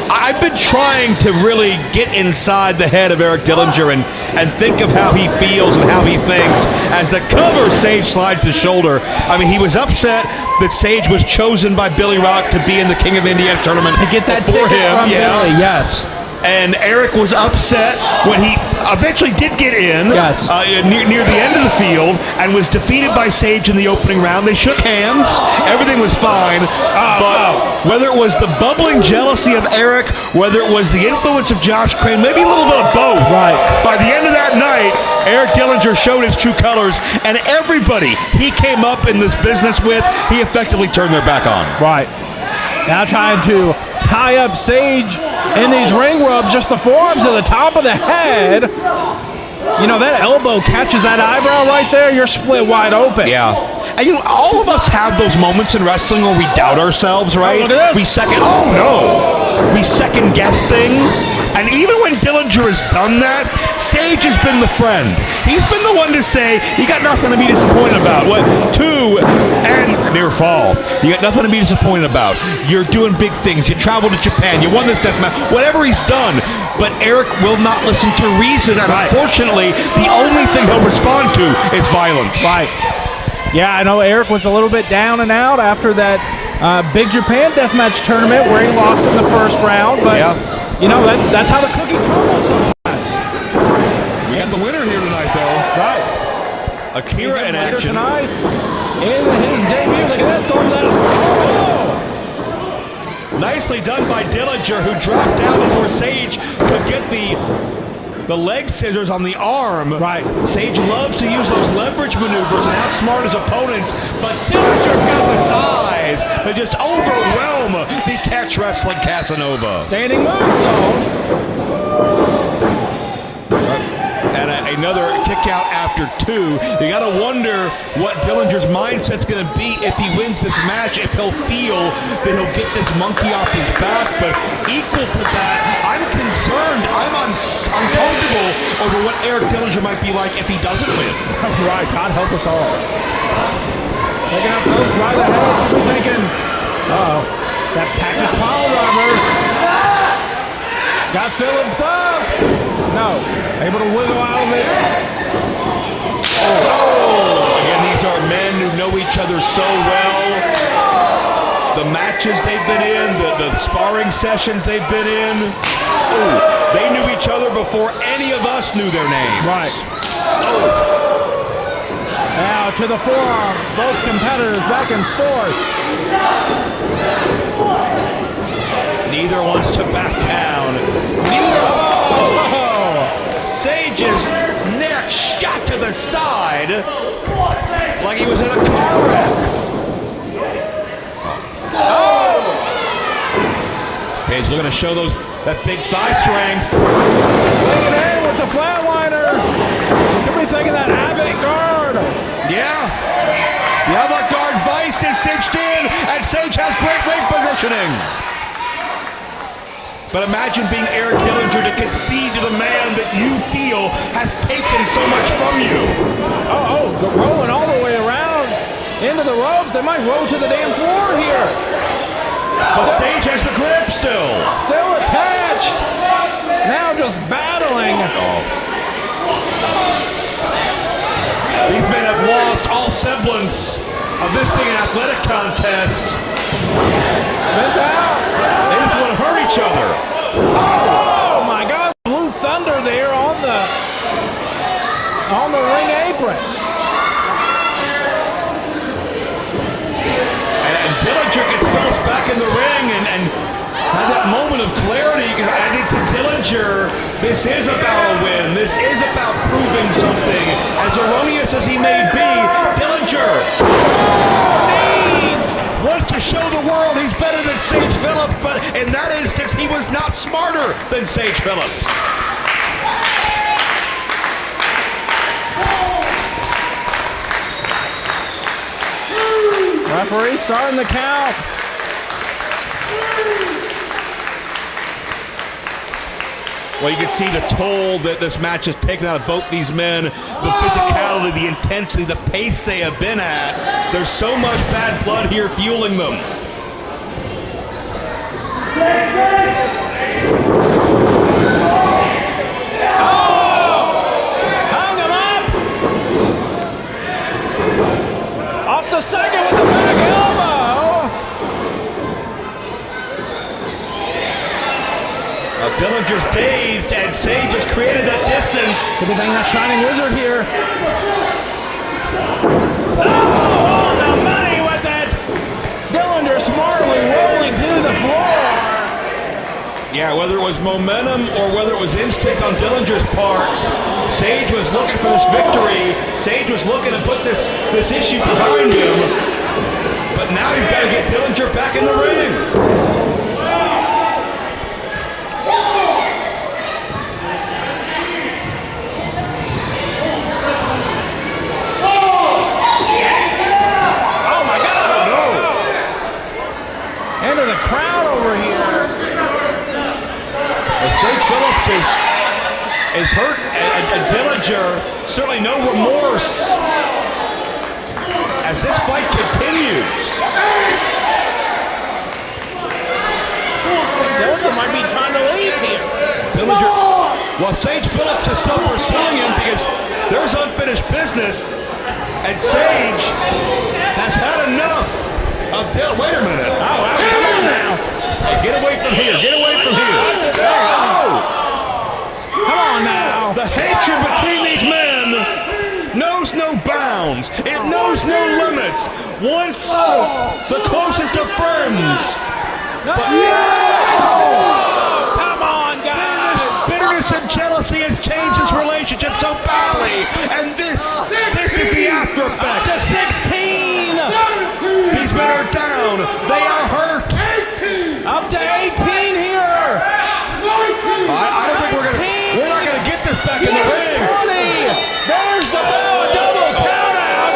I've been trying to really get inside the head of Eric Dillinger and think of how he feels and how he thinks. As the cover, Sage slides the shoulder. I mean, he was upset that Sage was chosen by Billy Rock to be in the King of Indiana tournament To get that before ticket him. from Billy, yes. And Eric was upset when he eventually did get in near the end of the field and was defeated by Sage in the opening round. They shook hands. Everything was fine. But whether it was the bubbling jealousy of Eric, whether it was the influence of Josh Crane, maybe a little bit of both. Right. By the end of that night, Eric Dillinger showed his true colors, and everybody he came up in this business with, he effectively turned their back on. Right. Now trying to tie up Sage in these ring rubs, just the forearms at the top of the head. You know, that elbow catches that eyebrow right there, you're split wide open. Yeah. And you know, all of us have those moments in wrestling where we doubt ourselves, right? look at this. We second guess things. And even when Dillinger has done that, Sage has been the friend. He's been the one to say, you got nothing to be disappointed about. And near fall. You got nothing to be disappointed about. You're doing big things. You traveled to Japan. You won this death match. Whatever he's done. But Eric will not listen to reason. And unfortunately, the only thing he'll respond to is violence. Right. Yeah, I know Eric was a little bit down and out after that Big Japan Deathmatch tournament where he lost in the first round. But, you know, that's how the cookie crumbles sometimes. We got the winner here tonight, though. Right. Akira in Later action. tonight, in his debut. Look at this, going for that. Oh! Nicely done by Dillinger, who dropped down before Sage could get the leg scissors on the arm. Right. Sage loves to use those leverage maneuvers and outsmart his opponents, but Dillinger's got the size to just overwhelm the catch wrestling Casanova. Standing moonsault. And another kick out after 2. You got to wonder what Dillinger's mindset's going to be if he wins this match, if he'll feel that he'll get this monkey off his back. But equal to that, I'm concerned. I'm uncomfortable over what Eric Dillinger might be like if he doesn't win. Right, God help us all. Taking up those right ahead. We're thinking, that package pile driver. Got Phillips up. No, able to wiggle out of it. Again, these are men who know each other so well. The matches they've been in, the sparring sessions they've been in. They knew each other before any of us knew their names. Right. Now to the forearms, both competitors back and forth. Neither wants to back down. Sage's neck shot to the side like he was in a car wreck. Sage looking to show that big thigh strength. Swinging in with the flatliner. Could be thinking that avant-garde. Yeah. The avant-garde vice is cinched in, and Sage has great ring positioning. But imagine being Eric Dillinger to concede to the man that you feel has taken so much from you. Rolling all the way around into the ropes. They might roll to the damn floor here. But Sage has the grip still. Still attached. Now just battling. These men have lost all semblance of this being an athletic contest. Spins out. They just want to hurt each other. Oh my God! Blue Thunder there on the ring apron. And Dillinger gets Phillips back in the ring and had that moment of clarity, because I think to Dillinger, this is about a win. This is about proving something. As erroneous as he may be, Dillinger wants to show the world he's better than Sage Phillips, but in that instance, he was not smarter than Sage Phillips. Referee starting the count. Well, you can see the toll that this match has taken out of both these men. The physicality, the intensity, the pace they have been at. There's so much bad blood here fueling them. Hung him up. Off the second with the back elbow. Dillinger's dazed, and Sage has created that distance. Could be banging that Shining Wizard here. On the money with it. Dillinger smartly rolling to the floor. Yeah, whether it was momentum or whether it was instinct on Dillinger's part, Sage was looking for this victory. Sage was looking to put this issue behind him. But now he's got to get Dillinger back in the ring. Into the crowd over here. Sage Phillips is hurt, and Dillinger, certainly no remorse as this fight continues. Dillinger might be trying to leave here. Dillinger, well, Sage Phillips is still pursuing him because there's unfinished business, and Sage has had enough of Dillinger. Wait a minute. Come on now. Hey, get away from here. Get away from here. Come on now. The hatred between these men knows no bounds. It knows no limits. Once the closest of friends. Come on, guys. Bitterness and jealousy has changed this relationship so badly. And this is the after effect. To 16. These men are down. They are hurt. Up to 18 here. I don't think we're not gonna get this back in the ring. 20. There's the double count out.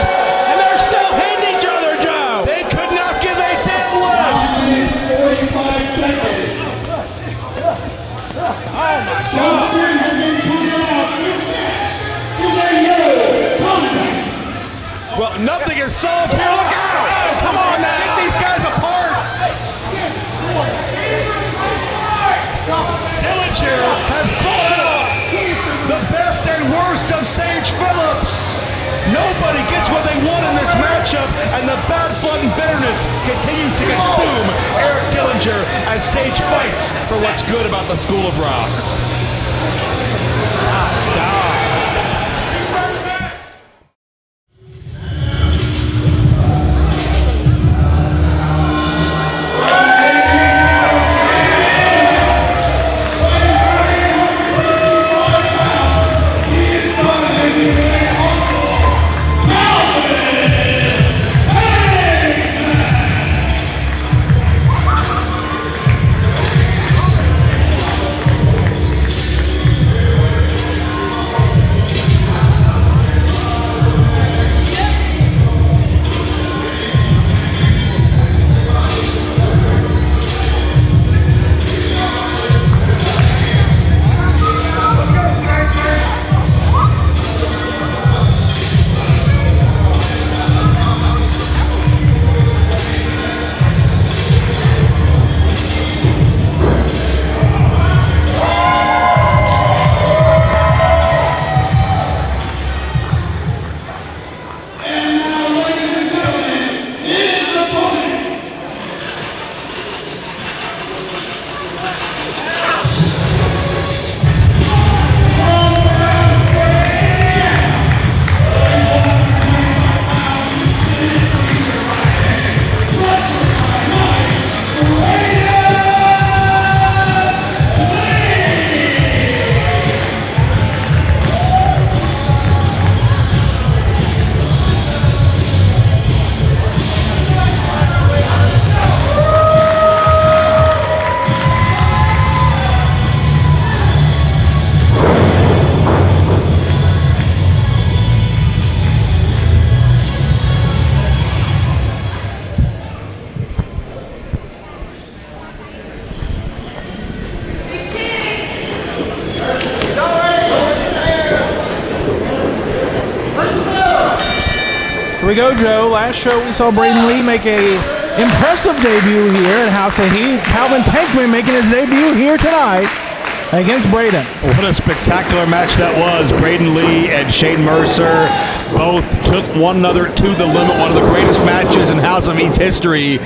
And they're still hitting each other, Joe. They could not give a damn less. 45 seconds. Oh my God. Have been pointed out Well, nothing is solved here. Look out! Come on now. Get these guys apart. Dillinger has pulled out the best and worst of Sage Phillips. Nobody gets what they want in this matchup, and the bad blood and bitterness continues to consume Eric Dillinger as Sage fights for what's good about the School of Rock. Here we go, Joe. Last show we saw Braden Lee make a impressive debut here at House of Heat. Calvin Tankman making his debut here tonight against Braden. What a spectacular match that was. Braden Lee and Shane Mercer both took one another to the limit. One of the greatest matches in House of Heat's history.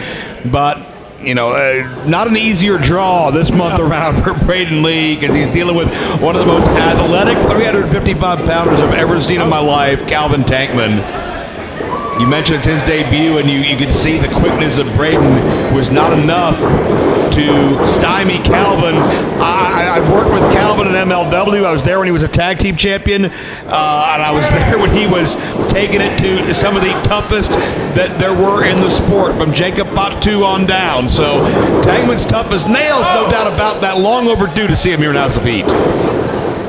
But, you know, not an easier draw this month around for Braden Lee because he's dealing with one of the most athletic 355-pounders I've ever seen in my life, Calvin Tankman. You mentioned it's his debut, and you could see the quickness of Braden was not enough to stymie Calvin. I worked with Calvin in MLW. I was there when he was a tag team champion, and I was there when he was taking it to some of the toughest that there were in the sport, from Jacob Fatu on down. So Tankman's tough as nails, no doubt about that. Long overdue to see him here in House of Heat.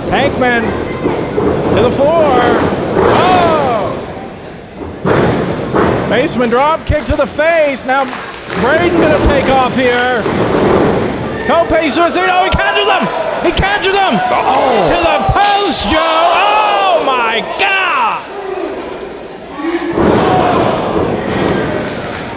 Tankman to the floor. Oh! Baseman drop kick to the face. Now Braden gonna take off here. Tope Suicino, he catches him! He catches him! Oh. To the post, Joe! Oh my God!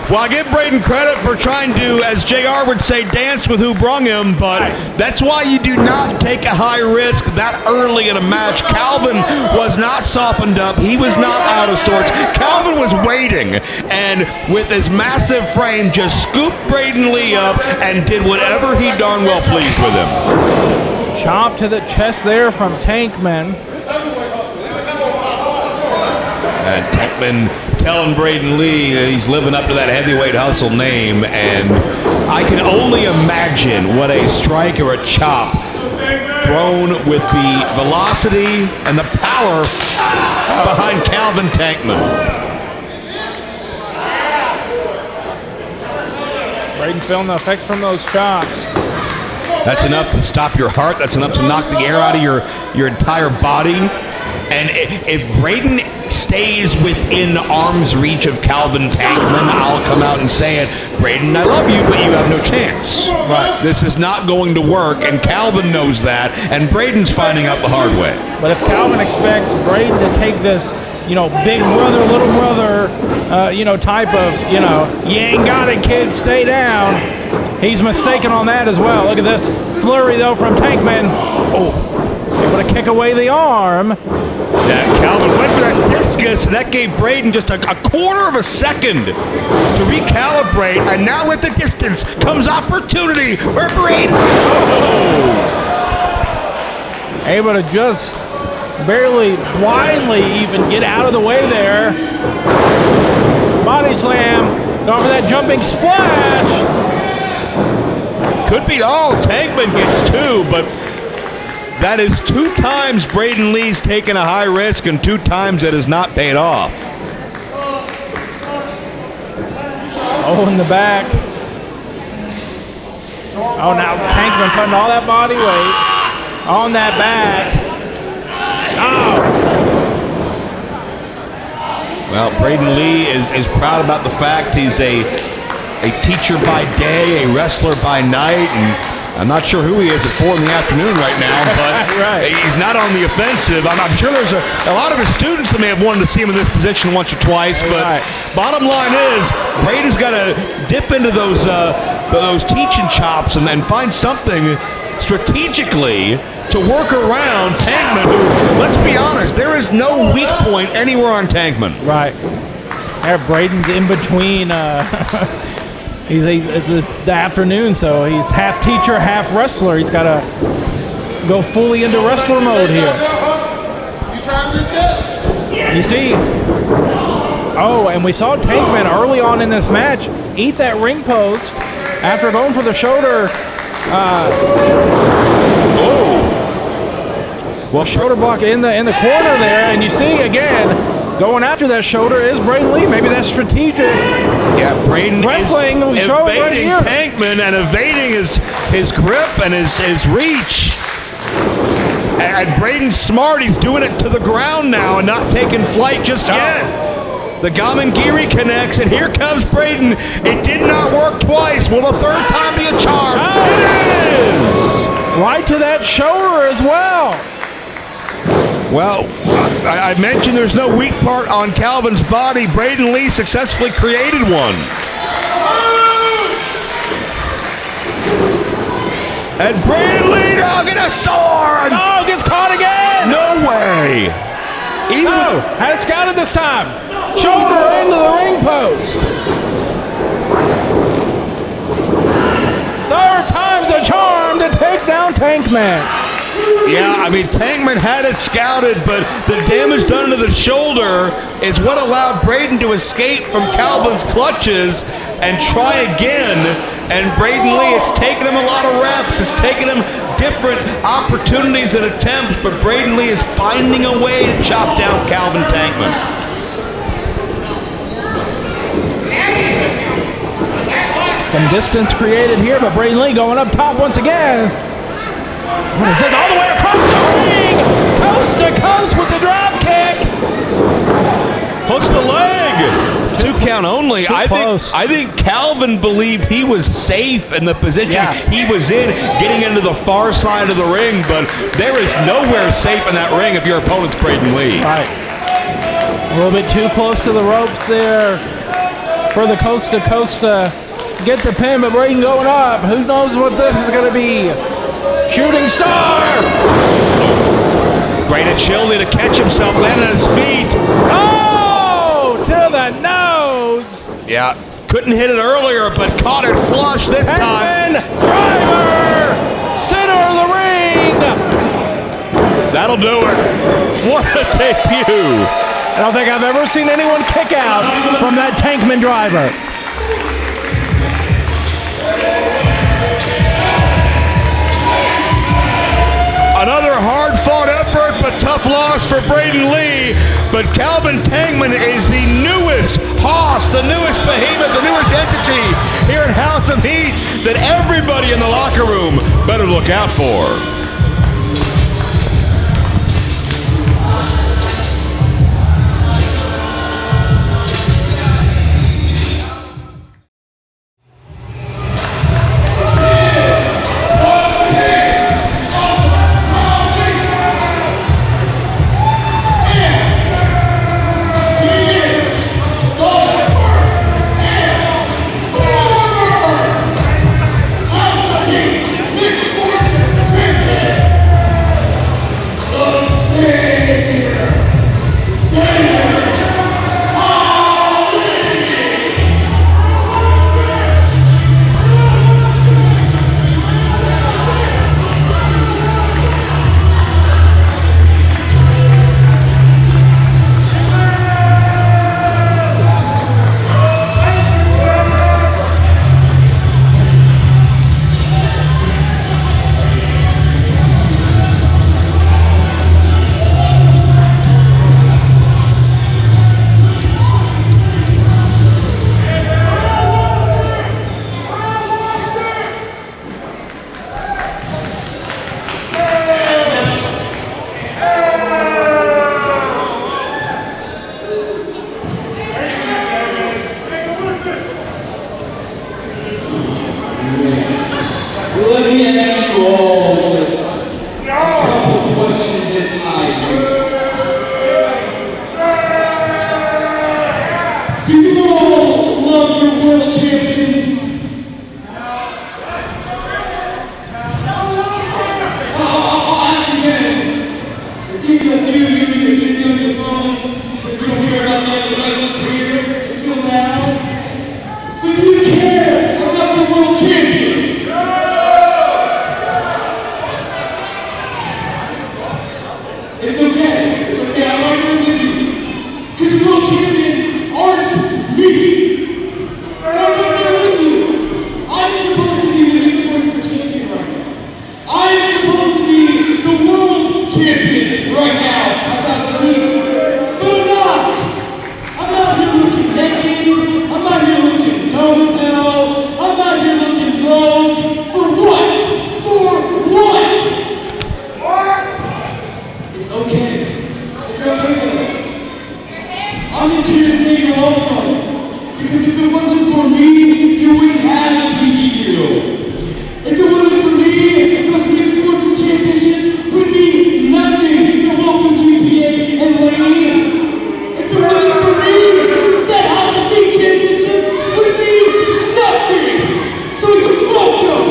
Well, I give Braden credit for trying to, as JR would say, dance with who brung him, but that's why you do not take a high risk that early in a match. Calvin was not softened up. He was not out of sorts. Calvin was waiting, and with his massive frame, just scooped Braden Lee up and did whatever he darn well pleased with him. Chop to the chest there from Tankman. And Tankman telling Braden Lee he's living up to that heavyweight hustle name, and I can only imagine what a strike or a chop thrown with the velocity and the power behind Calvin Tankman. Braden feeling the effects from those chops. That's enough to stop your heart. That's enough to knock the air out of your entire body. And if Braden stays within arm's reach of Calvin Tankman, I'll come out and say it. Braden, I love you, but you have no chance. Right. This is not going to work, and Calvin knows that, and Braden's finding out the hard way. But if Calvin expects Braden to take this big brother, little brother, type of, you ain't got it, kids, stay down. He's mistaken on that as well. Look at this flurry, though, from Tankman. Oh, able to kick away the arm. Yeah, Calvin went for that discus, and that gave Braden just a quarter of a second to recalibrate. And now with the distance comes opportunity for Braden. Oh. Able to just barely, blindly even get out of the way there. Body slam, going for that jumping splash. Could be all. Tankman gets 2, but that is 2 times Braden Lee's taken a high risk and 2 times it has not paid off. Oh, in the back. Oh, now Tankman putting all that body weight on that back. Oh. Well, Braden Lee is proud about the fact he's a teacher by day, a wrestler by night, and I'm not sure who he is at 4 in the afternoon right now, but right. He's not on the offensive. I'm sure there's a lot of his students that may have wanted to see him in this position once or twice, but right. Bottom line is Braden's got to dip into those teaching chops and find something strategically to work around Tankman, who, let's be honest, there is no weak point anywhere on Tankman. Right. There, Braden's in between. It's the afternoon, so he's half teacher, half wrestler. He's got to go fully into wrestler mode here. You see, and we saw Tankman early on in this match eat that ring post after going for the shoulder. Shoulder block in the corner there, and you see again going after that shoulder is Braden Lee. Maybe that's strategic. Yeah, Braden wrestling is evading right Tankman and evading his grip and his reach. And Braden's smart. He's doing it to the ground now and not taking flight just yet. The Gamangiri connects, and here comes Braden. It did not work twice. Will the third time be a charm? It is! Right to that shoulder as well. Well, I mentioned there's no weak part on Calvin's body. Braden Lee successfully created one. And Braden Lee now gonna soar! Oh, gets caught again! No way! Had it scouted this time. Shoulder into the ring post. Third time's a charm to take down Tankman. Yeah, I mean, Tankman had it scouted, but the damage done to the shoulder is what allowed Braden to escape from Calvin's clutches and try again. And Braden Lee, it's taken him a lot of reps. It's taken him different opportunities and attempts, but Braden Lee is finding a way to chop down Calvin Tankman. Some distance created here, but Braden Lee going up top once again. And it says all the way across the ring, coast to coast with the drop kick. Hooks the leg. 2 count only. I think Calvin believed he was safe in the position he was in, getting into the far side of the ring, but there is nowhere safe in that ring if your opponent's Braden Lee. Right. A little bit too close to the ropes there for the coast to coast to get the pin, but Braden going up. Who knows what this is going to be? Shooting star! Great agility to catch himself, landing on his feet. Oh, to the nose! Yeah, couldn't hit it earlier, but caught it flush this time. Driver! Center of the ring! That'll do it. What a debut! I don't think I've ever seen anyone kick out from that Tankman driver. Another hard-fought effort, but tough loss for Braden Lee. But Calvin Tankman is the newest hoss, the newest behemoth, the new identity here at House of Heat that everybody in the locker room better look out for. It's okay. It's okay. I'm right there with you. Because world champions aren't me. And I'm right there with you. I'm supposed to be the Mixed Forces champion right now. I am supposed to be the world champion right now. I'm not believing. But I'm not. I'm not here looking naked. I'm not here looking dumb as hell. I'm not here looking broke. For what? For what? It's okay. It's okay. I'm just here to say you're welcome. Because if it wasn't for me, you wouldn't have a CDU. If it wasn't for me, those Mixed Forces Championships would be nothing to welcome GPA and Lady. If it wasn't for me, that House of Big Championship would be nothing. So you're welcome.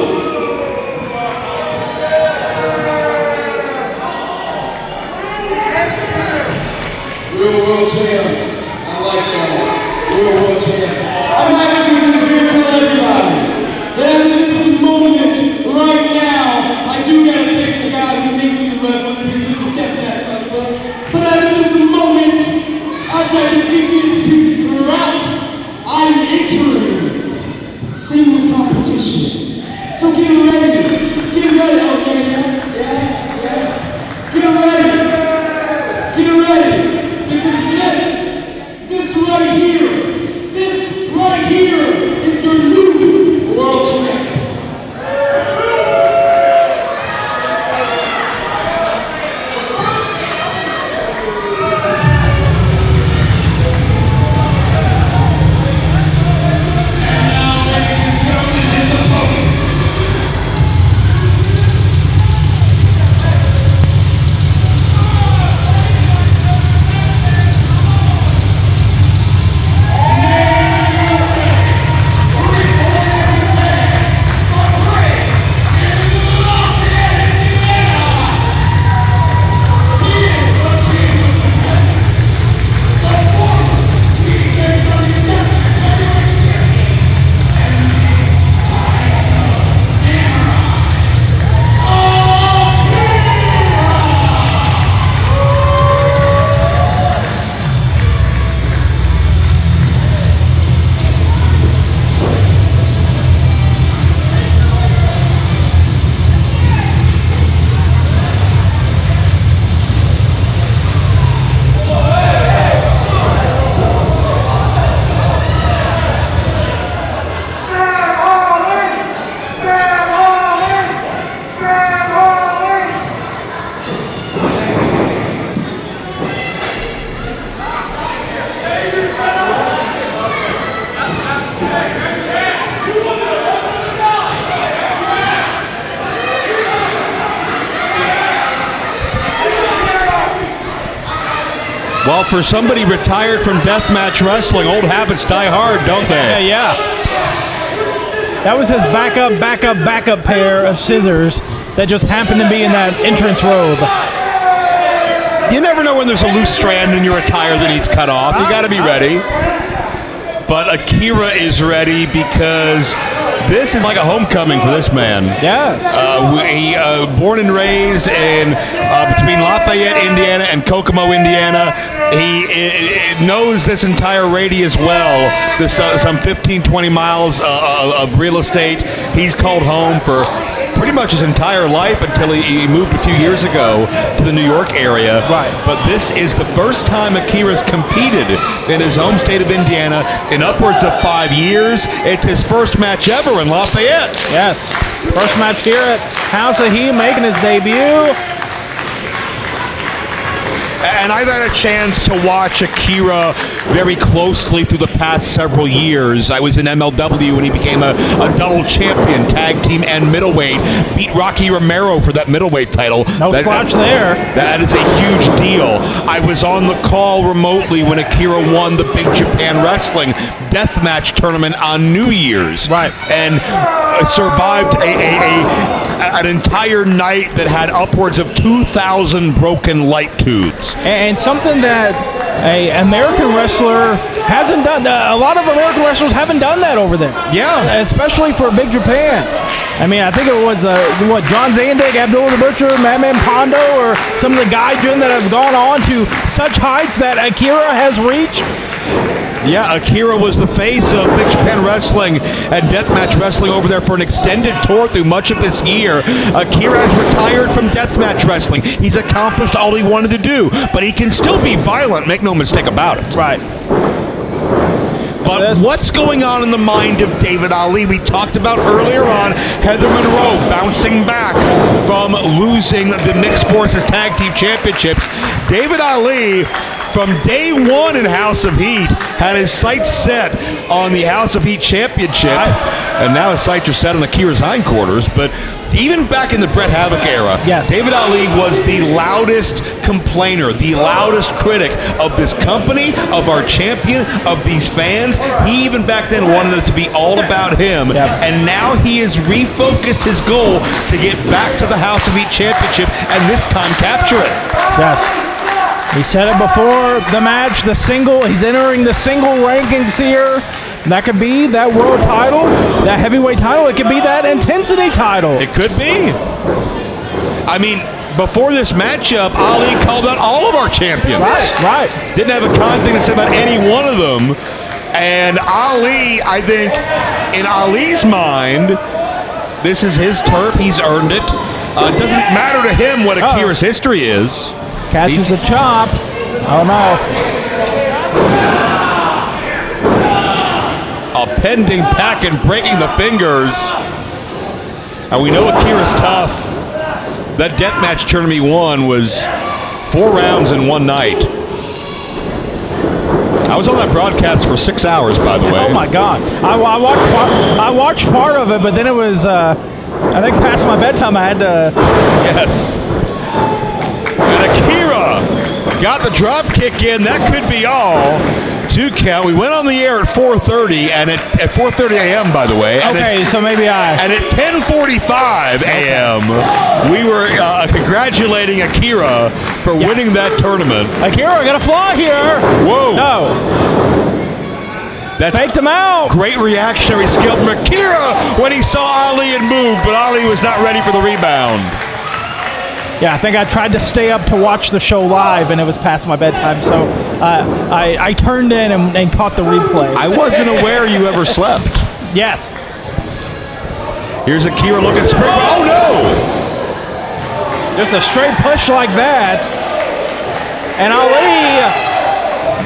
Real world champ. I like that. Real world champ. I'm happy to be here to tell everybody that in this moment right now, I do gotta thank the guy who makes me wrestle because he's a deathmatch wrestler. But at this moment, I'd like to give you this piece of crap. I'm entering singles competition. So get ready. Get ready, okay? Yeah. Get ready. Get ready. Because this right here is your new world champ. Well, for somebody retired from deathmatch wrestling, old habits die hard, don't they? Yeah. That was his backup pair of scissors that just happened to be in that entrance robe. You never know when there's a loose strand in your attire that needs cut off. You got to be ready. But Akira is ready because this is like a homecoming for this man. Yes. He born and raised in between Lafayette, Indiana, and Kokomo, Indiana. He knows this entire radius well. This some 15, 20 miles of real estate. He's called home for pretty much his entire life until he moved a few years ago to the New York area. Right. But this is the first time Akira's competed in his home state of Indiana in upwards of 5 years. It's his first match ever in Lafayette. Yes. First match here at House of He, making his debut. And I've had a chance to watch Akira very closely through the past several years. I was in MLW when he became a double champion, tag team and middleweight. Beat Rocky Romero for that middleweight title. No slouch there. That is a huge deal. I was on the call remotely when Akira won the Big Japan Wrestling Deathmatch Tournament on New Year's. Right. And survived an entire night that had upwards of 2,000 broken light tubes. And something that American wrestler hasn't done. A lot of American wrestlers haven't done that over there. Yeah. Especially for Big Japan. I mean, I think it was John Zandig, Abdullah the Butcher, Madman Pondo, or some of the Gaijin that have gone on to such heights that Akira has reached. Yeah, Akira was the face of Big Japan Wrestling and Deathmatch Wrestling over there for an extended tour through much of this year. Akira has retired from Deathmatch Wrestling. He's accomplished all he wanted to do, but he can still be violent, make no mistake about it. Right. But what's going on in the mind of David Ali? We talked about earlier on Heather Monroe bouncing back from losing the Mixed Forces Tag Team Championships. David Ali, from day one in House of Heat, had his sights set on the House of Heat Championship, and now his sights are set on Akira's hindquarters. But even back in the Bret Havoc era, yes, David Ali was the loudest complainer, the loudest critic of this company, of our champion, of these fans. He even back then wanted it to be all about him, and now he has refocused his goal to get back to the House of Heat Championship and this time capture it. Yes. He said it before the match, the single. He's entering the single rankings here. That could be that world title, that heavyweight title. It could be that intensity title. It could be. I mean, before this matchup, Ali called out all of our champions. Right. Didn't have a kind thing to say about any one of them. And Ali, I think, in Ali's mind, this is his turf. He's earned it. It doesn't matter to him what Akira's history is. Catches the chop. Oh, no. A pending pack and breaking the fingers. And we know Akira's tough. That deathmatch tournament he won was 4 rounds in one night. I was on that broadcast for 6 hours, by the way. Oh, my God. I watched part of it, but then it was, I think past my bedtime, I had to... Yes. And Akira got the drop kick in. That could be all. 2 count. We went on the air at 4:30, and at 4:30 a.m., by the way. So maybe And at 10:45 a.m., we were congratulating Akira for winning that tournament. Akira, gonna fly here. Whoa. No. That's faked him out. Great reactionary skill from Akira when he saw Ali and moved, but Ali was not ready for the rebound. Yeah, I think I tried to stay up to watch the show live, and it was past my bedtime, so I turned in and caught the replay. I wasn't aware you ever slept. Yes. Here's Akira looking spring. Oh, no! Just a straight push like that. And Ali,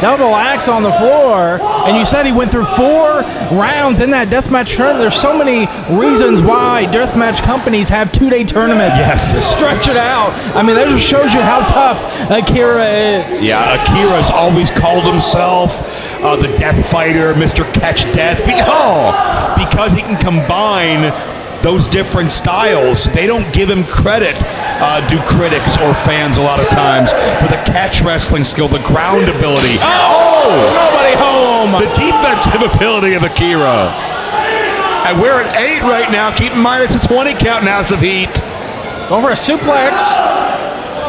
double axe on the floor. And you said he went through 4 rounds in that deathmatch tournament. There's so many reasons why deathmatch companies have 2-day tournaments. Yes. To stretch it out. I mean, that just shows you how tough Akira is. Yeah, Akira's always called himself the Death Fighter, Mr. Catch Death. Because he can combine those different styles. They don't give him credit, do critics or fans a lot of times, for the catch wrestling skill, the ground ability. Nobody home. The defensive ability of Akira. And we're at 8 right now. Keep in mind it's a 20 count in House of Heat. Going for a suplex.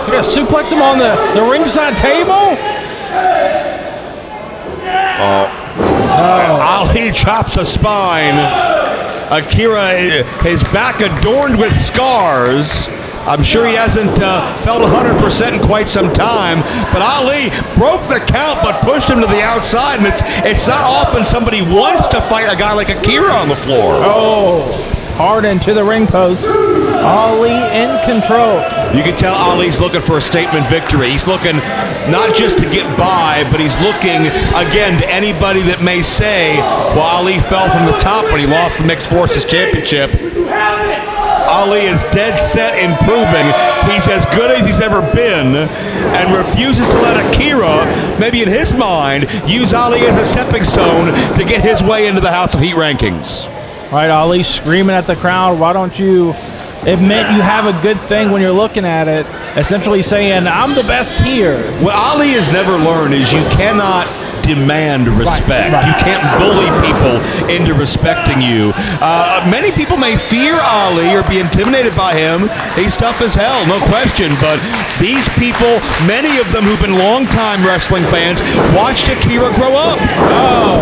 So going to suplex him on the ringside table. Ali chops the spine. Akira, his back adorned with scars. I'm sure he hasn't felt 100% in quite some time. But Ali broke the count but pushed him to the outside. And it's not often somebody wants to fight a guy like Akira on the floor. Hard into the ring post. Ali in control. You can tell Ali's looking for a statement victory. He's looking not just to get by, but he's looking, again, to anybody that may say, well, Ali fell from the top when he lost the Mixed Forces Championship. Ali is dead set in proving he's as good as he's ever been and refuses to let Akira, maybe in his mind, use Ali as a stepping stone to get his way into the House of Heat rankings. Right, Ali screaming at the crowd, why don't you admit you have a good thing when you're looking at it? Essentially saying, I'm the best here. What Ali has never learned is you cannot demand respect. Right. You can't bully people into respecting you. Many people may fear Ali or be intimidated by him. He's tough as hell, no question. But these people, many of them who've been longtime wrestling fans, watched Akira grow up. Oh.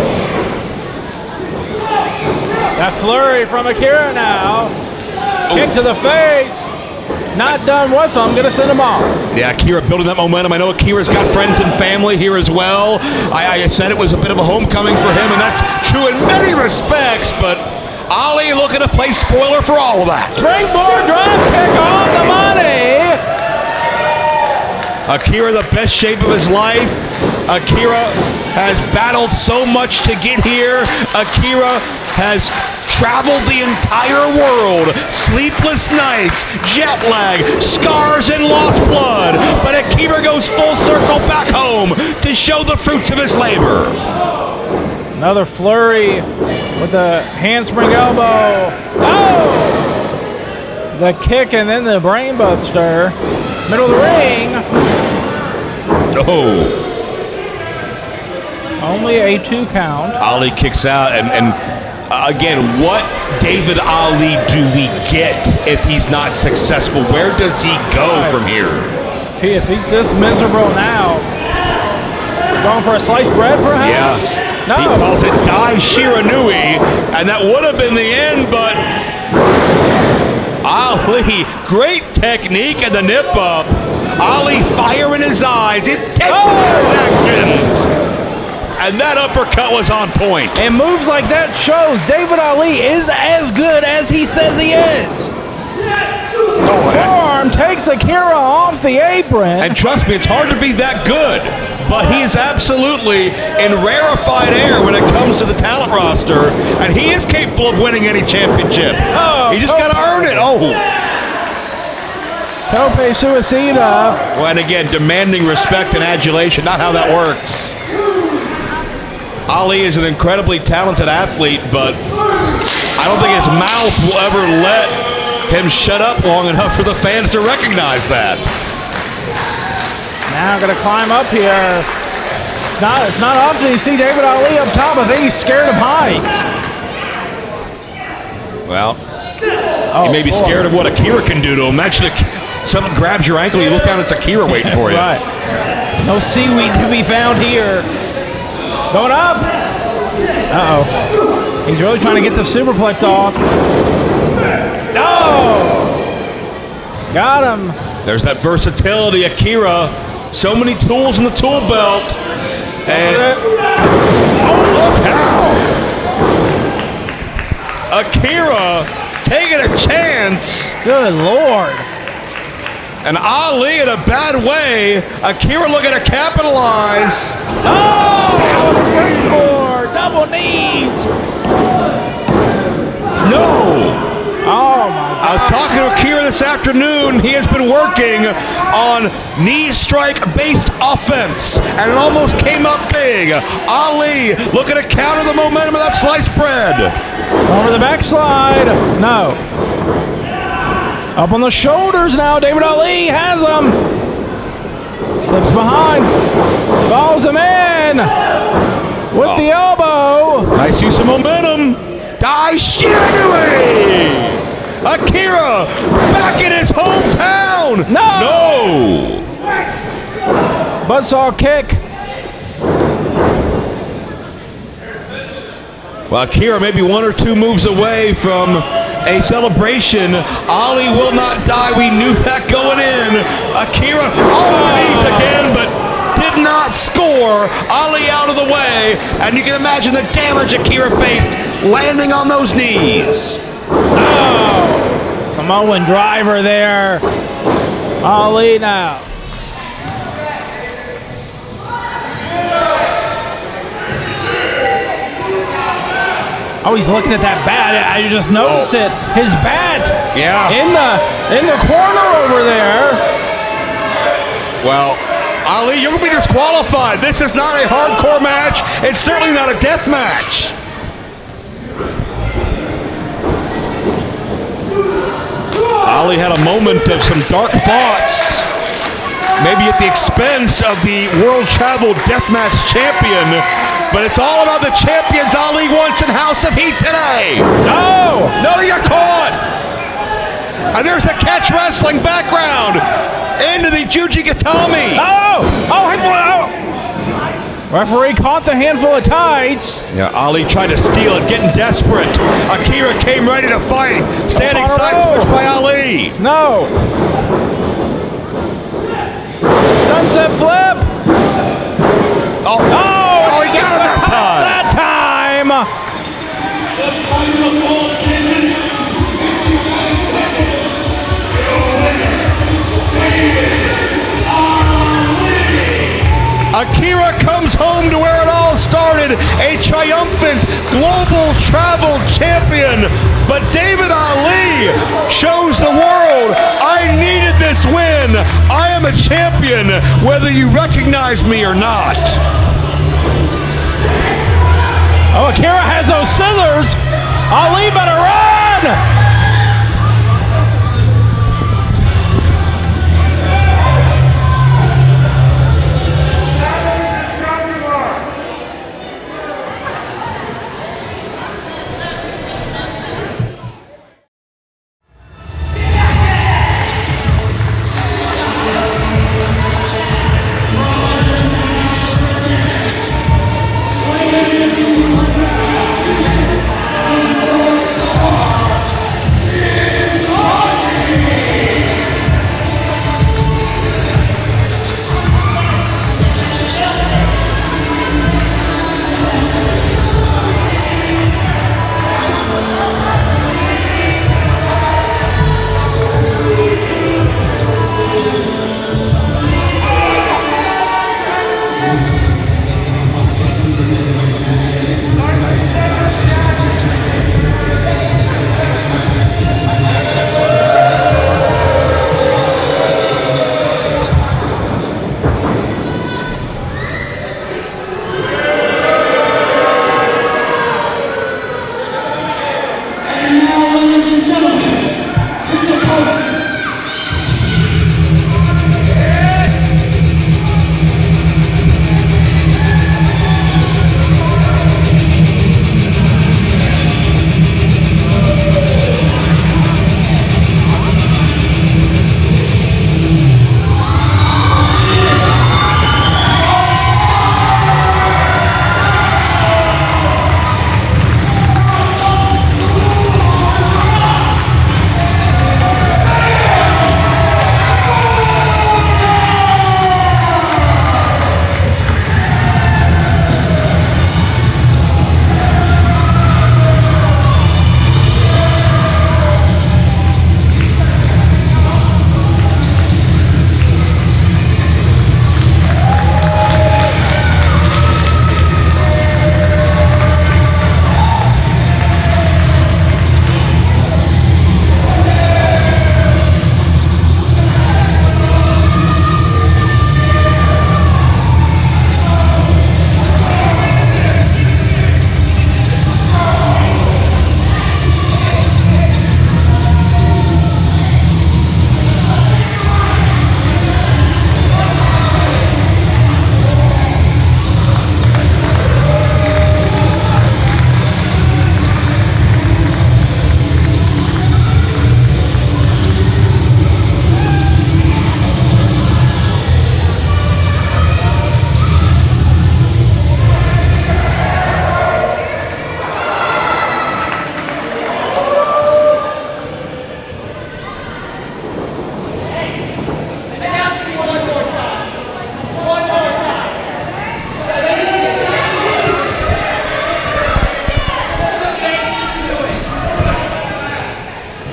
That flurry from Akira now. Kick to the face. Not done with him. Going to send him off. Yeah, Akira building that momentum. I know Akira's got friends and family here as well. I said it was a bit of a homecoming for him, and that's true in many respects, but Ali looking to play spoiler for all of that. Springboard drop kick on the money. Akira, the best shape of his life. Akira has battled so much to get here. Akira has traveled the entire world. Sleepless nights, jet lag, scars, and lost blood. But Akira goes full circle back home to show the fruits of his labor. Another flurry with a handspring elbow. Oh! The kick and then the brainbuster. Middle of the ring. Oh. Only a 2 count. Ali kicks out, and again, what David Ali do we get if he's not successful? Where does he go from here? If he's this miserable now, he's going for a sliced bread, perhaps? Yes. No. He calls it Dai Shiranui, and that would have been the end, but Ali, great technique and the nip up. Ali, fire in his eyes, intense actions. And that uppercut was on point. And moves like that shows David Ali is as good as he says he is. Forearm takes Akira off the apron. And trust me, it's hard to be that good. But he is absolutely in rarefied air when it comes to the talent roster. And he is capable of winning any championship. He just got to earn it. Tope Suicida. Well, and again, demanding respect and adulation. Not how that works. Ali is an incredibly talented athlete, but I don't think his mouth will ever let him shut up long enough for the fans to recognize that. Now going to climb up here. It's not often you see David Ali up top. I think he's scared of heights. Well, he may be scared of what Akira can do to him. Imagine if someone grabs your ankle, you look down, it's Akira waiting for you. Right. No seaweed to be found here. Going up. Uh-oh. He's really trying to get the superplex off. No! Got him. There's that versatility, Akira. So many tools in the tool belt. And look how Akira taking a chance. Good Lord. And Ali in a bad way. Akira looking to capitalize. Oh! Springboard. Double knees. No. Oh, my God. I was talking to Akira this afternoon. He has been working on knee strike based offense, and it almost came up big. Ali looking to counter the momentum of that sliced bread. Over the backslide. No. Up on the shoulders now. David Ali has him. Slips behind. Follows him in. With the elbow. Nice use of momentum. Dai Shiranui. Akira back in his hometown. No. Buzzsaw kick. Well, Akira maybe 1 or 2 moves away from a celebration. Ali will not die. We knew that going in. Akira on the knees again, but did not score. Ali out of the way, and you can imagine the damage Akira faced landing on those knees. Oh, Samoan driver there. Ali now. Oh, he's looking at that bat. I just noticed it. His bat. Yeah. In the corner over there. Well, Ali, you're going to be disqualified. This is not a hardcore match. It's certainly not a death match. Ali had a moment of some dark thoughts. maybe at the expense of the World Travel Deathmatch champion, but it's all about the champions Ali wants in House of Heat today. No! No, you're caught. And there's a catch wrestling background into the Juji Gatami. Oh! Oh! Referee caught the handful of tights. Yeah, Ali tried to steal it, getting desperate. Akira came ready to fight. Standing side switch by Ali. No. Sunset flip. Oh, he got it that time. That Akira comes home to where it all started, a triumphant global travel champion. But David Ali shows the world, I needed this win. I am a champion, whether you recognize me or not. Oh, Akira has those scissors. Ali better run.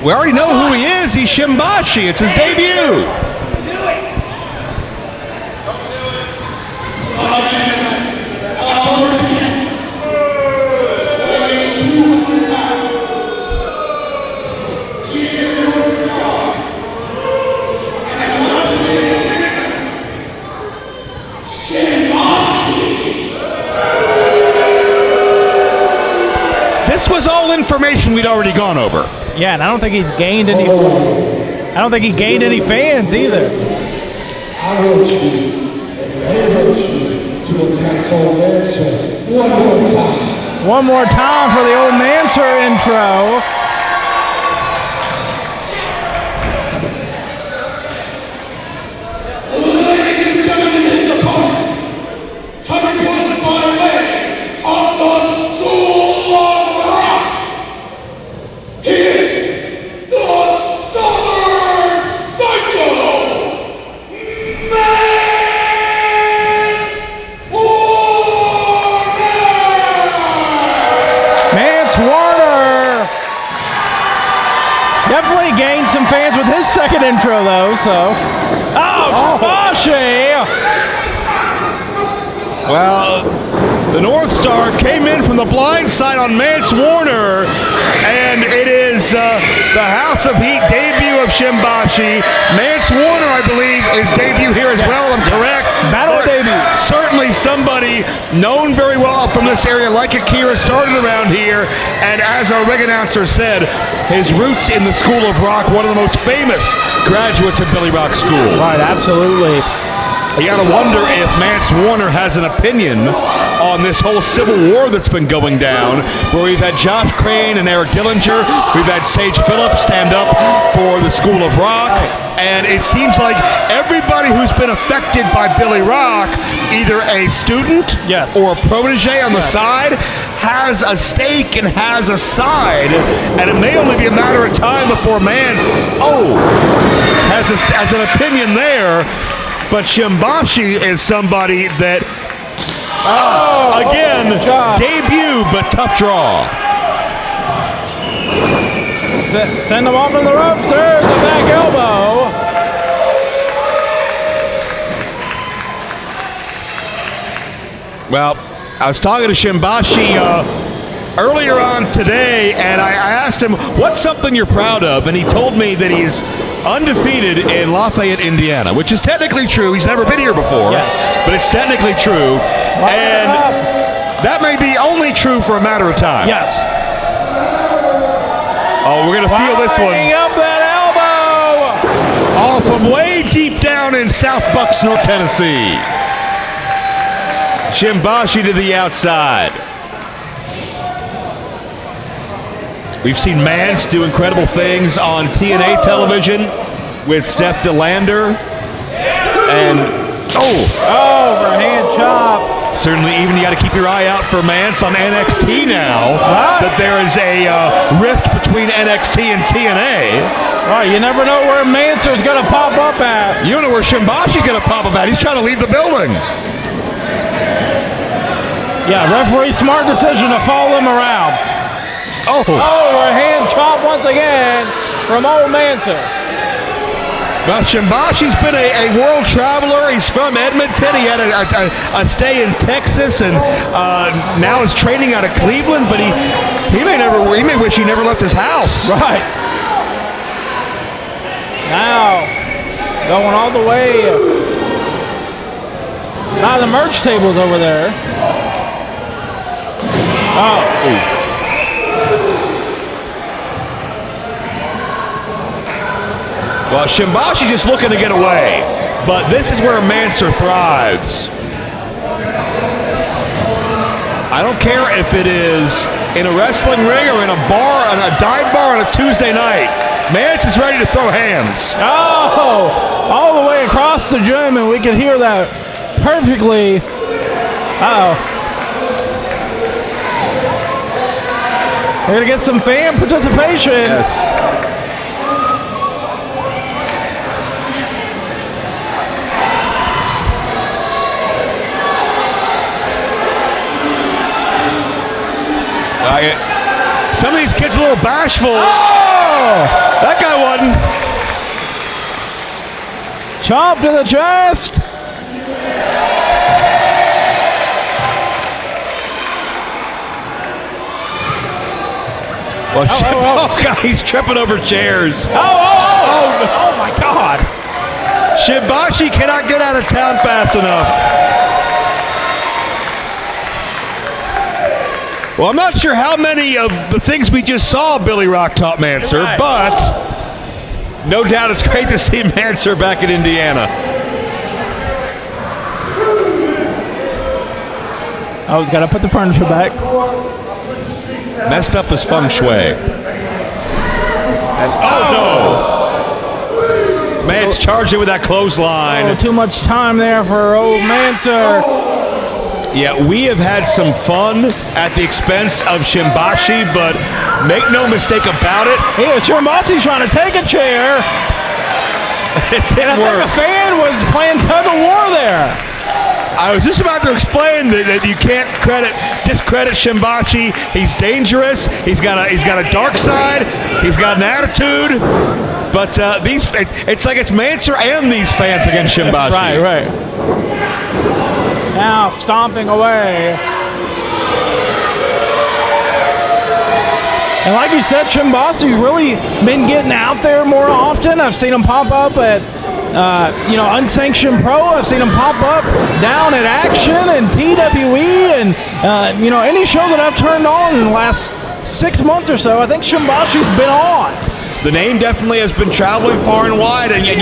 We already know who he is. He's Shimbashi. It's his debut. This was all information we'd already gone over. Yeah, and I don't think he gained any. I don't think he gained any fans either. I urge you, and I urge you to advance Old Mansour one more time. One more time for the Old Mansour intro. Ladies and gentlemen, his opponent, coming to us by way of the School of Rock, he is the Southern Psycho, Mance Warner definitely gained some fans with his second intro, though. So, Shimbashi! Well, the North Star came in from the blind side on Mance Warner, and it is the House of Heat debut of Shimbashi. Mance Warner, I believe, is debut here as well. I'm correct. Battle debut. Certainly somebody known very well from this area, like Akira, started around here, and as our ring announcer said, his roots in the School of Rock, one of the most famous graduates of Billy Rock School. Right, absolutely. You gotta wonder if Mance Warner has an opinion on this whole civil war that's been going down, where we've had Josh Crane and Eric Dillinger, we've had Sage Phillips stand up for the School of Rock, and it seems like everybody who's been affected by Billy Rock, either a student or a protege on the side, has a stake and has a side, and it may only be a matter of time before Mance, has an opinion there. But Shimbashi is somebody that, again, debut, but tough draw. Send them off on the ropes. There's a back elbow. Well, I was talking to Shimbashi earlier on today, and I asked him, what's something you're proud of? And he told me that he's undefeated in Lafayette, Indiana, which is technically true. He's never been here before, but it's technically true. And that may be only true for a matter of time. Yes. Oh, we're going to feel this one. Bringing up that elbow. All from way deep down in South Bucks, North Tennessee. Shimbashi to the outside. We've seen Mance do incredible things on TNA television with Steph DeLander. And, overhand chop. Certainly, even you got to keep your eye out for Mance on NXT now. That there is a rift between NXT and TNA. Right, you never know where Mansour's going to pop up at. You don't know where Shimbashi's going to pop up at. He's trying to leave the building. Yeah, referee, smart decision to follow him around. Overhand chop once again from Old Mansour. Well, Shimbashi's been a world traveler. He's from Edmonton. He had a stay in Texas, and now is training out of Cleveland. But he may wish he never left his house. Right. Now going all the way. Now the merch table's over there. Well, Shimbashi's just looking to get away, but this is where Mansour thrives. I don't care if it is in a wrestling ring or in a bar, on a dive bar on a Tuesday night. Mance is ready to throw hands. All the way across the gym, and we can hear that perfectly. We're going to get some fan participation. Yes. Some of these kids are a little bashful. That guy wasn't. Chop to the chest. Well, God, he's tripping over chairs. Oh my God. Shimbashi cannot get out of town fast enough. Well, I'm not sure how many of the things we just saw Billy Rock taught Mansour, but no doubt it's great to see Mansour back in Indiana. Oh, he's got to put the furniture back. Messed up his feng shui. And, oh no! Mance charged it with that clothesline. Oh, too much time there for old Mansour. Yeah, we have had some fun at the expense of Shimbashi, but make no mistake about it, Here, Shimbashi trying to take a chair. it And didn't I think work. a fan was playing tug of war there. I was just about to explain that you can't discredit Shimbashi. He's dangerous. He's got a dark side. He's got an attitude. But it's like it's Mansour and these fans against Shimbashi. Right. Now stomping away. And like you said, Shimbashi really been getting out there more often. I've seen him pop up at Unsanctioned Pro. I've seen him pop up down at Action and TWE and any show that I've turned on in the last 6 months or so. I think Shimbashi's been on. The name definitely has been traveling far and wide, and you're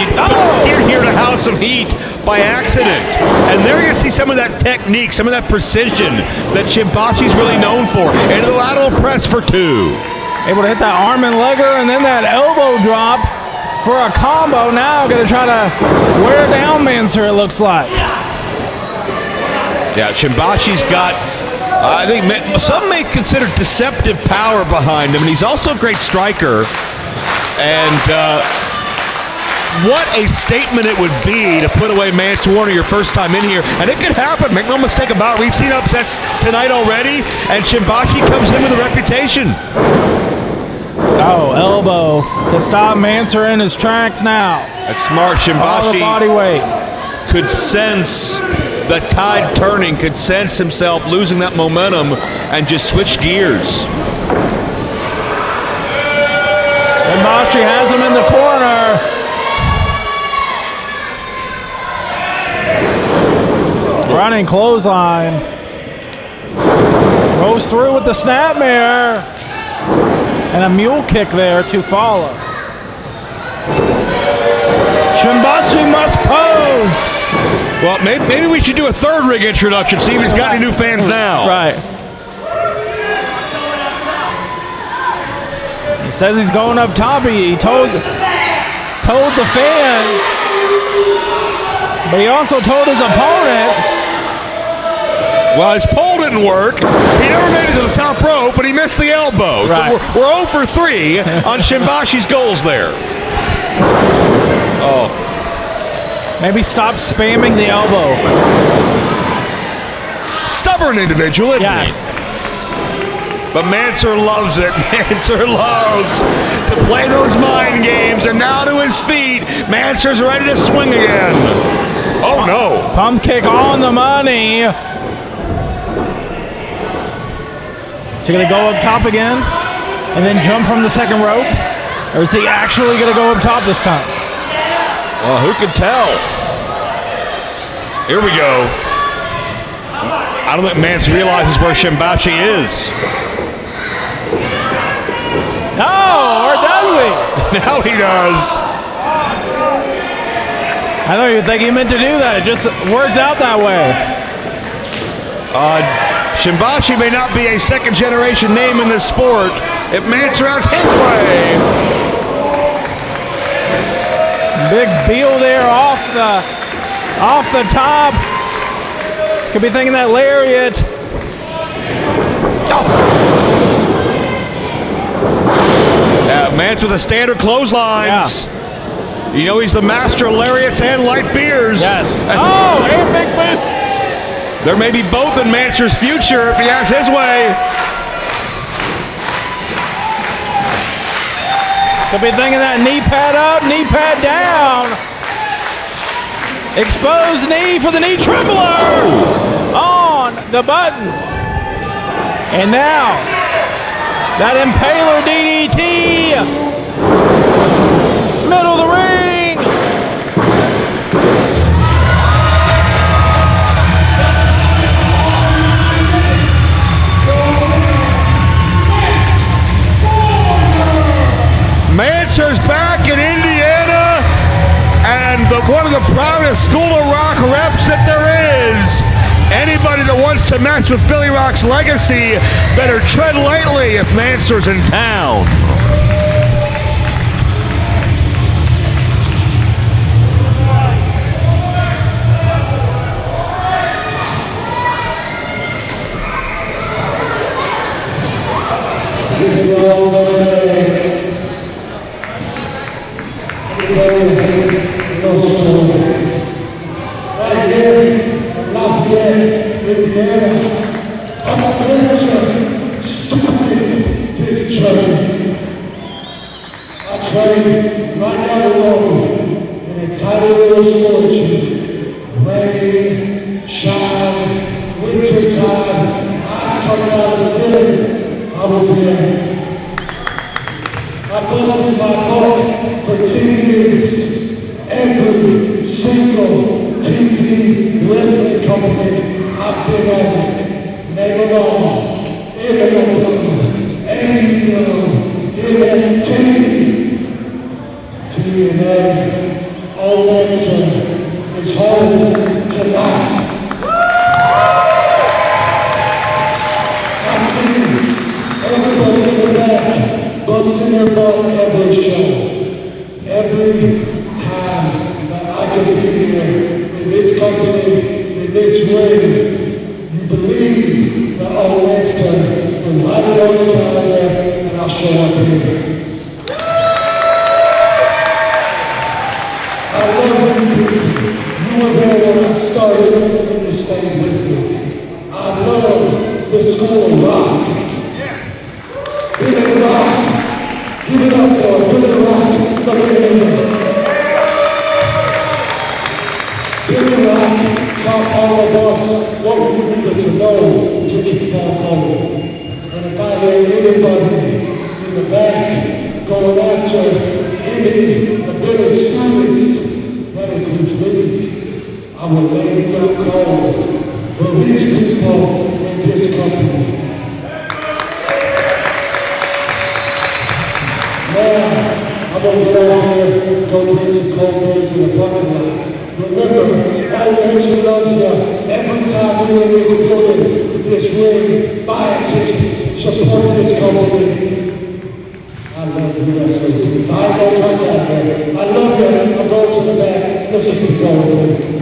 here to House of Heat by accident. And there you see some of that technique, some of that precision that Shimbashi's really known for. Into the lateral press for 2. Able to hit that arm and legger and then that elbow drop for a combo. Now going to try to wear down Mansour, it looks like. Yeah, Shimbashi's got, I think some may consider deceptive power behind him, and he's also a great striker. And what a statement it would be to put away Mance Warner your first time in here. And it could happen, make no mistake about it. We've seen upsets tonight already, and Shimbashi comes in with a reputation. Oh, elbow to stop Mansour in his tracks now. That's smart. All the body Shimbashi weight. could sense the tide turning, could sense himself losing that momentum, and just switch gears. Shimbashi has him in the corner. Running clothesline. Goes through with the snapmare. And a mule kick there to follow. Shimbashi must pose. Well, maybe we should do a third ring introduction, see if he's got any new fans now. Right. He says he's going up top. He told the fans, but he also told his opponent. Well, his pole didn't work. He never made it to the top rope, but he missed the elbow. Right. So we're 0 for 3 on Shimbashi's goals there. Oh. Maybe stop spamming the elbow. Stubborn individual, isn't Yes. he? But Mansour loves it. Mansour loves to play those mind games. And now to his feet. Mansour's ready to swing again. Oh, no. Pump kick on the money. Is he going to go up top again and then jump from the second rope? Or is he actually going to go up top this time? Well, who can tell? Here we go. I don't think Mance realizes where Shimbashi is. No, or does he? Now he does. I don't even think he meant to do that. It just works out that way. Shimbashi may not be a second-generation name in this sport if Mansour has his way. Big Beal there off the top. Could be thinking that lariat. Mance with a standard clotheslines. Yeah. You know he's the master of lariats and light beers. Yes. Oh, and big boots. There may be both in Mansour's future if he has his way. Could be thinking that knee pad up, knee pad down. Exposed knee for the knee trembler. On the button. And now, that Impaler DDT. Middle of the ring. Mansour's back in Indiana, and one of the proudest School of Rock reps that there is. Anybody that wants wants to mess with Billy Rock's legacy better tread lightly if Mansour's in town. This is all right here, Lafayette, Indiana, I'm a pleasure, stupid picture. I trained right down the road in a tiny little fortune. Rain, shine, winter time, I come out of the city, I was there. I busted my butt for 10 years. Every single TV wrestling company I've been on, name it all, NXT, TNA, All Nation is home tonight. I see everybody in the back busting their butt every show. Every time that I can be here in this company, in this ring, you believe that I'll answer from right on the calendar and I'll show up here. I love you people. You were there when I started and you stayed with me. I love the school of rock. Give it a rock. Give it up for it. Give it a rock. Look at it. Give rock taught all of us what we needed to know to keep on going. And if I hear anybody in the back going after any of the better students, that includes me, I will lay down call for these people in this company. Now, I'm going to get out here, go get some cold beers in the parking lot. Remember, I mentioned loves you every time we're in this building, this ring, buy a ticket, support this company. I love you, wrestlers. I don't trust out there. I love you. I'm going to the back. Let's just keep going.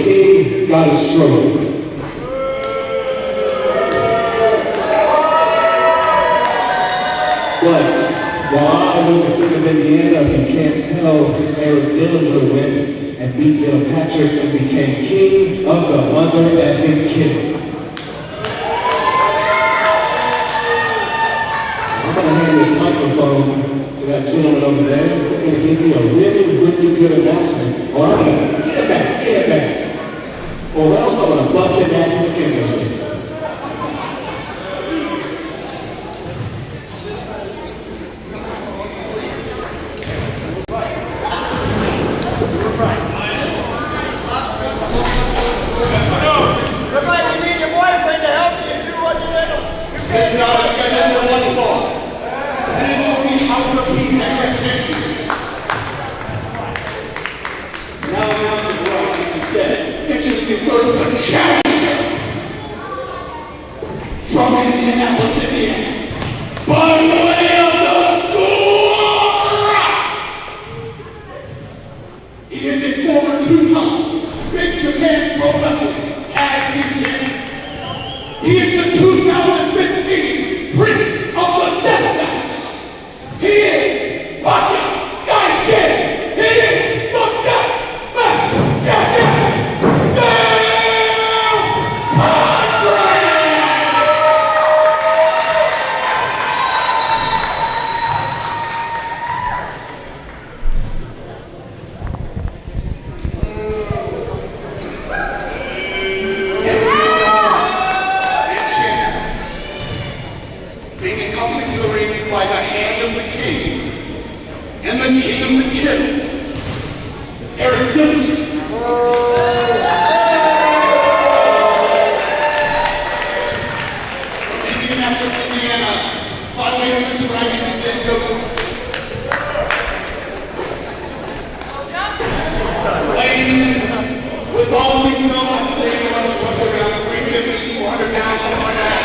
king got his trophy. But while I was the king of Indiana, if you can't tell, Eric Dillinger went and beat Bill Patrick and became king of the mother effing kid. I'm going to hand this microphone to that gentleman over there. He's going to give me a really, really good announcement. Or I'm going to get it back. Or else I'm going to bust it ass with the king. It's not a schedule for one fall. This will be House of Heat Network Championship. Now announcing what he said. Introducing first the challenger from Indianapolis, Indiana. By way of the School of Rock. He is a former two-time Big Japan Pro Wrestling Tag Team Champion. He is the 2015 Prince of the Deathmatch. He is Baka Gaijin. He is the Deathmatch champion, Dale Patrick. Being accompanied to the ring by the hand of the king and the king of the kill, Eric Dillinger. From Indianapolis, Indiana, by way of the Dragon and Zendoku. Ladies, with all these belts, I'm saying what's around 350, 400 pounds, something like that.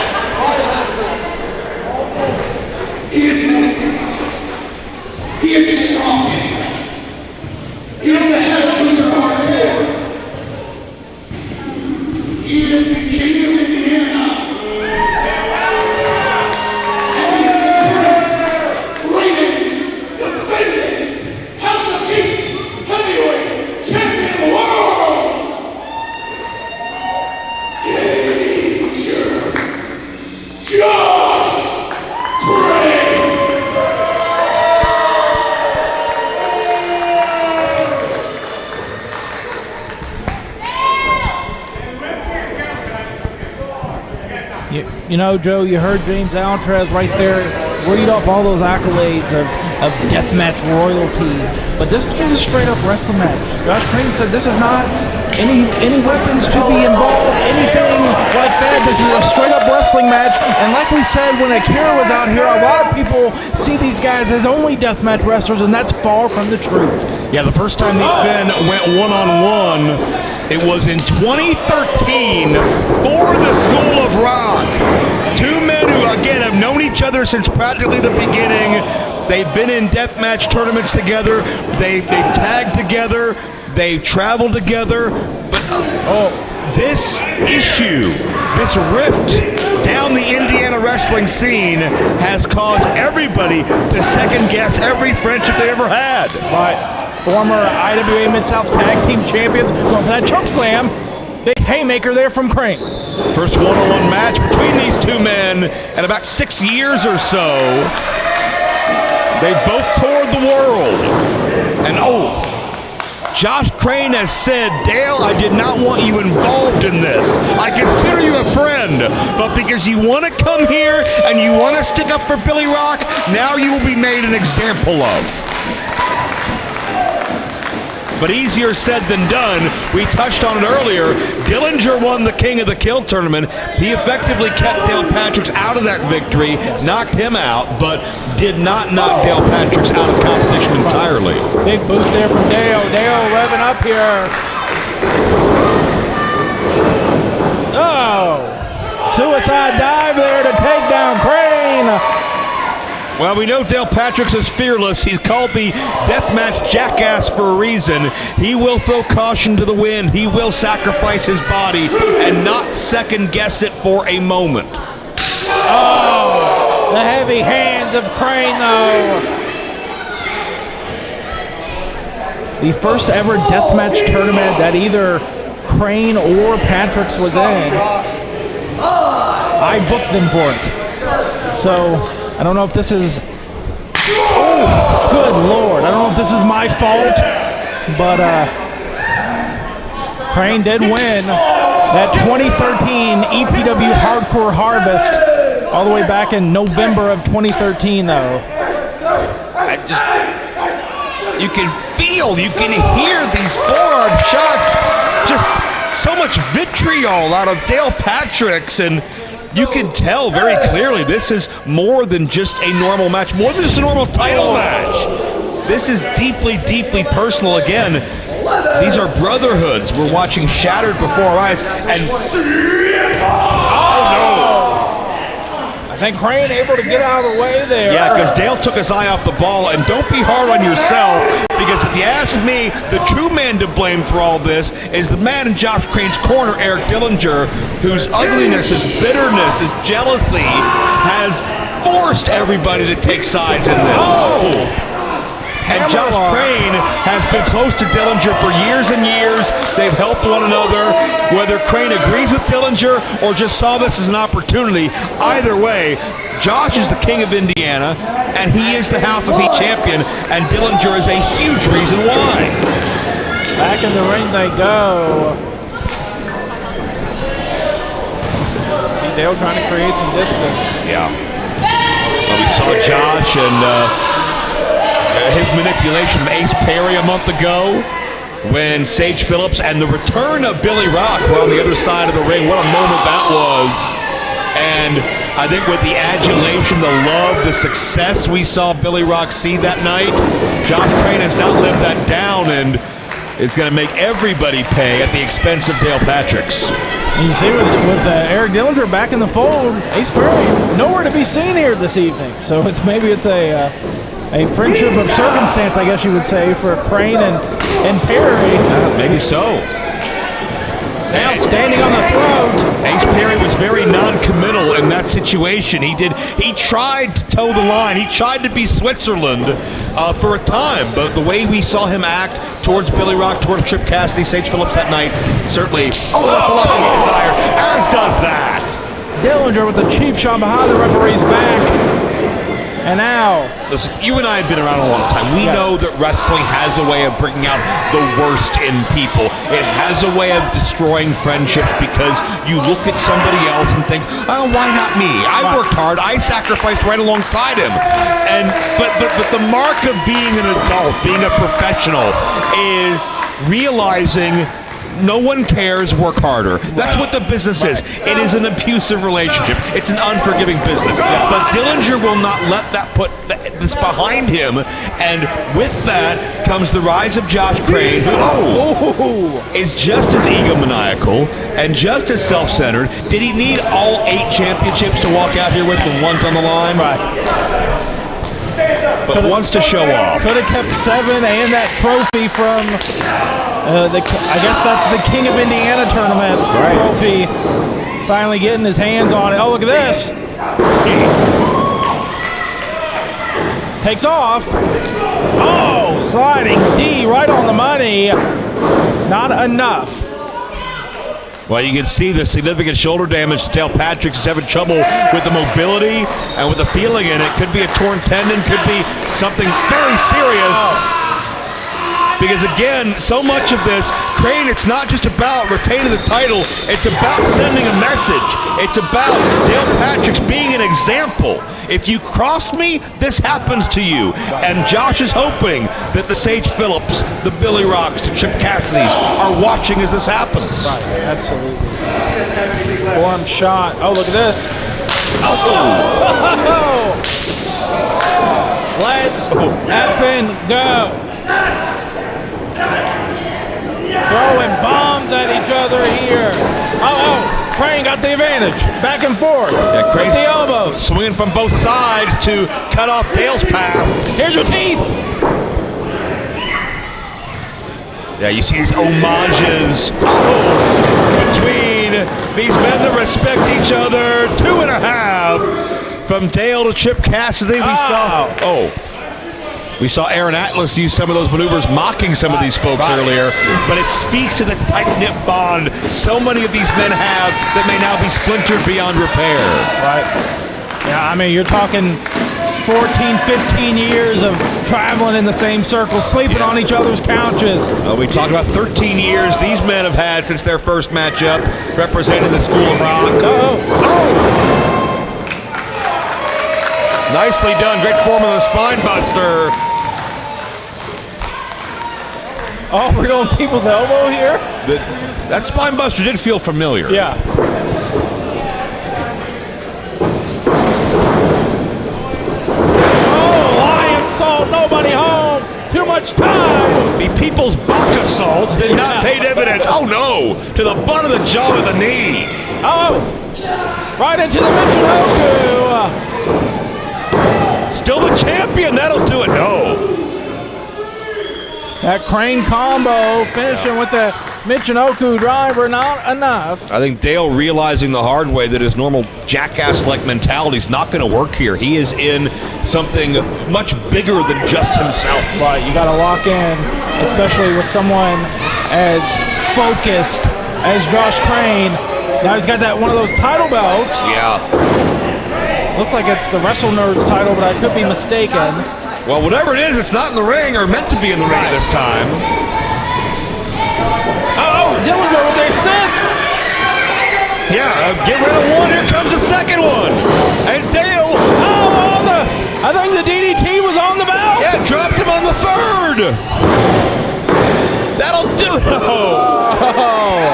He is medicine. He is strong in it. He is the head of Lucha Hardcore. He is the king of Indiana. And he is the prince, reigning, defending, House of Heat, heavyweight champion of the world. Danger. Josh Gray. You know, Joe, you heard James Altrez right there read off all those accolades of deathmatch royalty, but this is just a straight up wrestling match. Josh Crane said this is not any weapons to be involved, anything like that. This is a straight up wrestling match, and like we said when Akira was out here, a lot of people see these guys as only deathmatch wrestlers, and that's far from the truth. Yeah, the first time these men went one-on-one, it was in 2013 for the School of Rock. Two men who, again, have known each other since practically the beginning. They've been in deathmatch tournaments together. They've tagged together. They've traveled together. But this issue, this rift down the Indiana wrestling scene has caused everybody to second-guess every friendship they ever had. Right. Former IWA Mid-South Tag Team Champions going for that choke slam. Big haymaker there from Crane. First one-on-one match between these two men in about 6 years or so. They both toured the world. And Josh Crane has said, Dale, I did not want you involved in this. I consider you a friend, but because you want to come here and you want to stick up for Billy Rock, now you will be made an example of. But easier said than done. We touched on it earlier. Dillinger won the King of the Kill tournament. He effectively kept Dale Patricks out of that victory, knocked him out, but did not knock Dale Patricks out of competition entirely. Big boost there from Dale. Dale revving up here. Oh! Suicide dive there to take down Crane. Well, we know Dale Patricks is fearless. He's called the deathmatch jackass for a reason. He will throw caution to the wind. He will sacrifice his body and not second guess it for a moment. Oh, the heavy hands of Crane, though. The first ever deathmatch tournament that either Crane or Patricks was in. I booked them for it. So, I don't know if this is... Oh, good Lord. I don't know if this is my fault, but Crane did win that 2013 EPW Hardcore Harvest all the way back in November of 2013, though. You can feel, you can hear these forearm shots. Just so much vitriol out of Dale Patricks, and you can tell very clearly this is more than just a normal match, more than just a normal title match. This is deeply, deeply personal. Again, these are brotherhoods we're watching shattered before our eyes, and I think Crane able to get out of the way there. yeah, because Dale took his eye off the ball, and don't be hard on yourself, because if you ask me, the true man to blame for all this is the man in Josh Crane's corner, Eric Dillinger, whose ugliness, his bitterness, his jealousy has forced everybody to take sides in this. And Josh Crane has been close to Dillinger for years and years. They've helped one another. Whether Crane agrees with Dillinger or just saw this as an opportunity, either way, Josh is the king of Indiana, and he is the House of Heat champion, and Dillinger is a huge reason why. Back in the ring they go. See Dale trying to create some distance. Yeah. Well, we saw Josh and his manipulation of Ace Perry a month ago when Sage Phillips and the return of Billy Rock were on the other side of the ring. What a moment that was. And I think with the adulation, the love, the success we saw Billy Rock see that night, Josh Crane has not lived that down, and it's going to make everybody pay at the expense of Dale Patricks. And you see with Eric Dillinger back in the fold, Ace Perry nowhere to be seen here this evening. So maybe it's a friendship of circumstance, I guess you would say, for Crane and Perry. Maybe so. Now standing on the throat. Ace Perry was very non-committal in that situation. He tried to toe the line. He tried to be Switzerland for a time, but the way we saw him act towards Billy Rock, towards Trip Cassidy, Sage Phillips that night, certainly desired, as does that. Dillinger with the cheap shot behind the referee's back. And now, listen, you and I have been around a long time. We know that wrestling has a way of bringing out the worst in people. It has a way of destroying friendships because you look at somebody else and think, oh, why not me? I worked hard. I sacrificed right alongside him. But the mark of being an adult, being a professional, is realizing no one cares, work harder. That's what the business is. It is an abusive relationship. It's an unforgiving business. But Dillinger will not let that put this behind him. And with that comes the rise of Josh Crane, who is just as egomaniacal and just as self-centered. Did he need all 8 championships to walk out here with when one's on the line? But wants to show off. Could have kept 7 and that trophy from, I guess that's the King of Indiana tournament trophy. Finally getting his hands on it. Oh, look at this. Takes off. Oh, sliding D right on the money. Not enough. Well, you can see the significant shoulder damage. Dale Patricks is having trouble with the mobility and with the feeling in it. Could be a torn tendon, could be something very serious. Because again, so much of this, Crane, it's not just about retaining the title, it's about sending a message. It's about Dale Patricks being an example. If you cross me, this happens to you. And Josh is hoping that the Sage Phillips, the Billy Rocks, the Chip Cassidys are watching as this happens. Right, absolutely. Form shot. Oh, look at this. Oh. Let's effing go. Throwing bombs at each other here. Oh, Crane got the advantage. Back and forth. Yeah, With Crane's the elbows. swinging from both sides to cut off Dale's path. Here's your teeth. Yeah, you see these homages between these men that respect each other. 2.5 from Dale to Chip Cassidy. We saw Aaron Atlas use some of those maneuvers, mocking some of these folks earlier. But it speaks to the tight-knit bond so many of these men have that may now be splintered beyond repair. Right. Yeah, I mean, you're talking 14, 15 years of traveling in the same circle, sleeping on each other's couches. We talked about 13 years these men have had since their first matchup, representing the School of Rock. Nicely done. Great form of the spine buster. Oh, we're going people's elbow here? That spine buster did feel familiar. Yeah. Oh, lion salt, nobody home. Too much time. The People's Bach assault did not pay dividends. Oh no! To the butt of the jaw with the knee. Oh, right into the Michinoku. Still the champion. That'll do it. No. That Crane combo finishing with the Michinoku driver, not enough. I think Dale realizing the hard way that his normal jackass-like mentality is not going to work here. He is in something much bigger than just himself. Right, you got to lock in, especially with someone as focused as Josh Crane. Now he's got that one of those title belts. Yeah. Looks like it's the Wrestle Nerds title, but I could be mistaken. Well, whatever it is, it's not in the ring or meant to be in the ring this time. Oh, Dillinger with the assist. Yeah, get rid of one. Here comes the second one. And Dale. I think the DDT was on the belt. Yeah, dropped him on the third. That'll do it. Oh.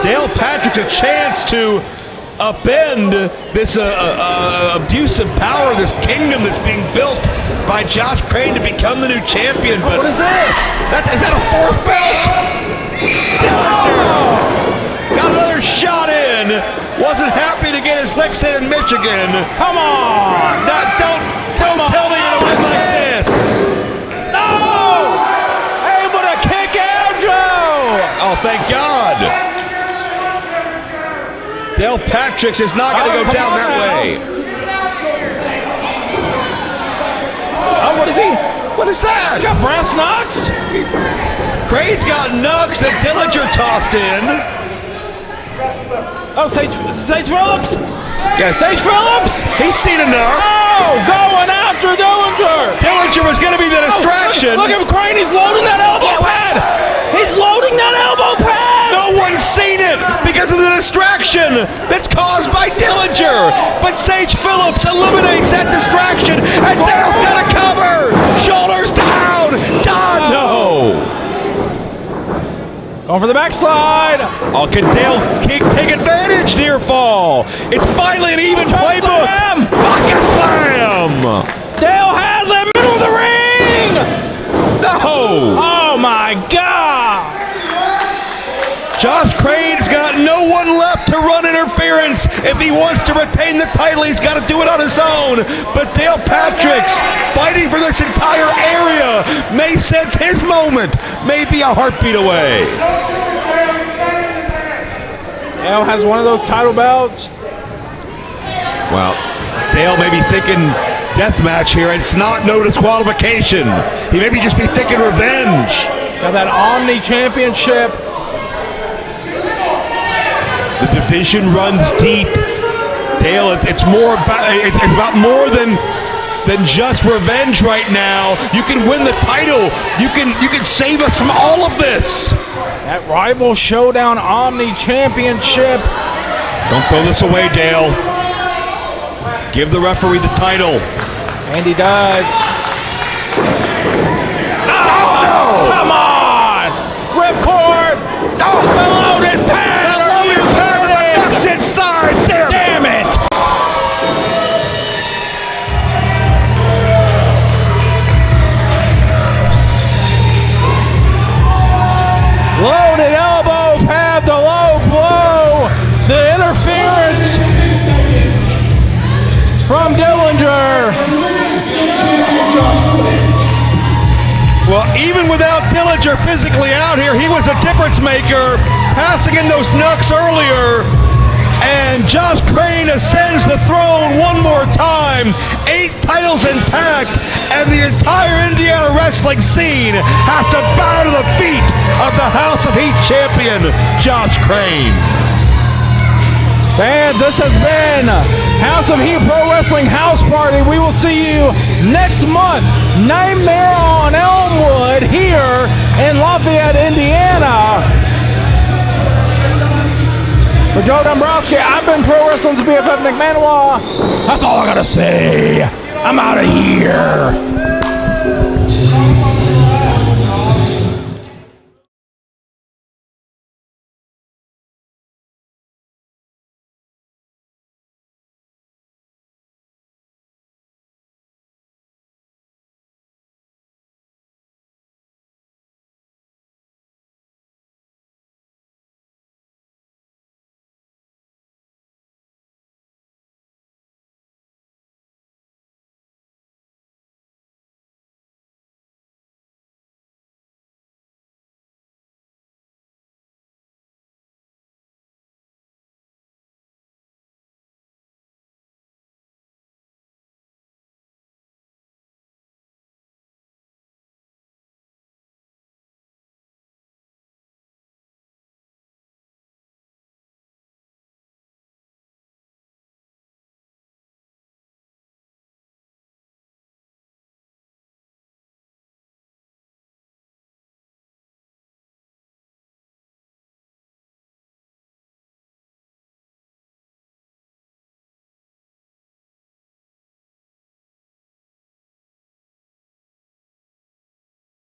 Dale Patrick's a chance to upend this abuse of power, this kingdom that's being built by Josh Crane to become the new champion. But what is this? Is that a fourth belt? Dillinger got another shot in. Wasn't happy to get his licks in Michigan. Come on! Don't tell me you're gonna win like this. No! Able to kick out Joe. Oh, thank God. Dale Patrick's is not going to go down that way. Oh, what is he? What is that? Got brass knucks? Crane's got knucks that Dillinger tossed in. Oh, Sage Phillips? Yes. Sage Phillips? He's seen enough. Oh, going after Dillinger. Dillinger was going to be the distraction. Look at Crane, he's loading that elbow pad. He's loading that elbow pad. No one's seen it because of the distraction that's caused by Dillinger. But Sage Phillips eliminates that distraction, and Dale's got a cover. Shoulders down. Done. No. Going for the backslide. Oh, can Dale take advantage? Near fall. It's finally an even playbook. Vodka slam. Dale has it, middle of the ring. No. Oh my God. Josh Crane's got no one left to run interference. If he wants to retain the title, he's got to do it on his own. But Dale Patrick's fighting for this entire area. May sense his moment may be a heartbeat away. Dale has one of those title belts. Well, Dale may be thinking death match here. It's not no disqualification. He may be just be thinking revenge. Got that Omni Championship. The division runs deep. Dale, it's about more than just revenge right now. You can win the title. You can save us from all of this. That Rival Showdown Omni Championship. Don't throw this away, Dale. Give the referee the title. And he does. Oh no! Come on! Ripcord! No! The loaded pad! That loaded pad with the nuts inside! Damn it! Loaded elbow pad, the low blow from Dillinger. Well, even without Dillinger physically out here, he was a difference maker, passing in those knucks earlier. And Josh Crane ascends the throne one more time. 8 titles intact, and the entire Indiana wrestling scene has to bow to the feet of the House of Heat champion, Josh Crane. And this has been House of Heat Pro Wrestling House Party. We will see you next month, Nightmare on Elmwood here in Lafayette, Indiana. For Joe Dombrowski, I've been Pro Wrestling's BFF Nick Manoir. That's all I gotta say. I'm out of here.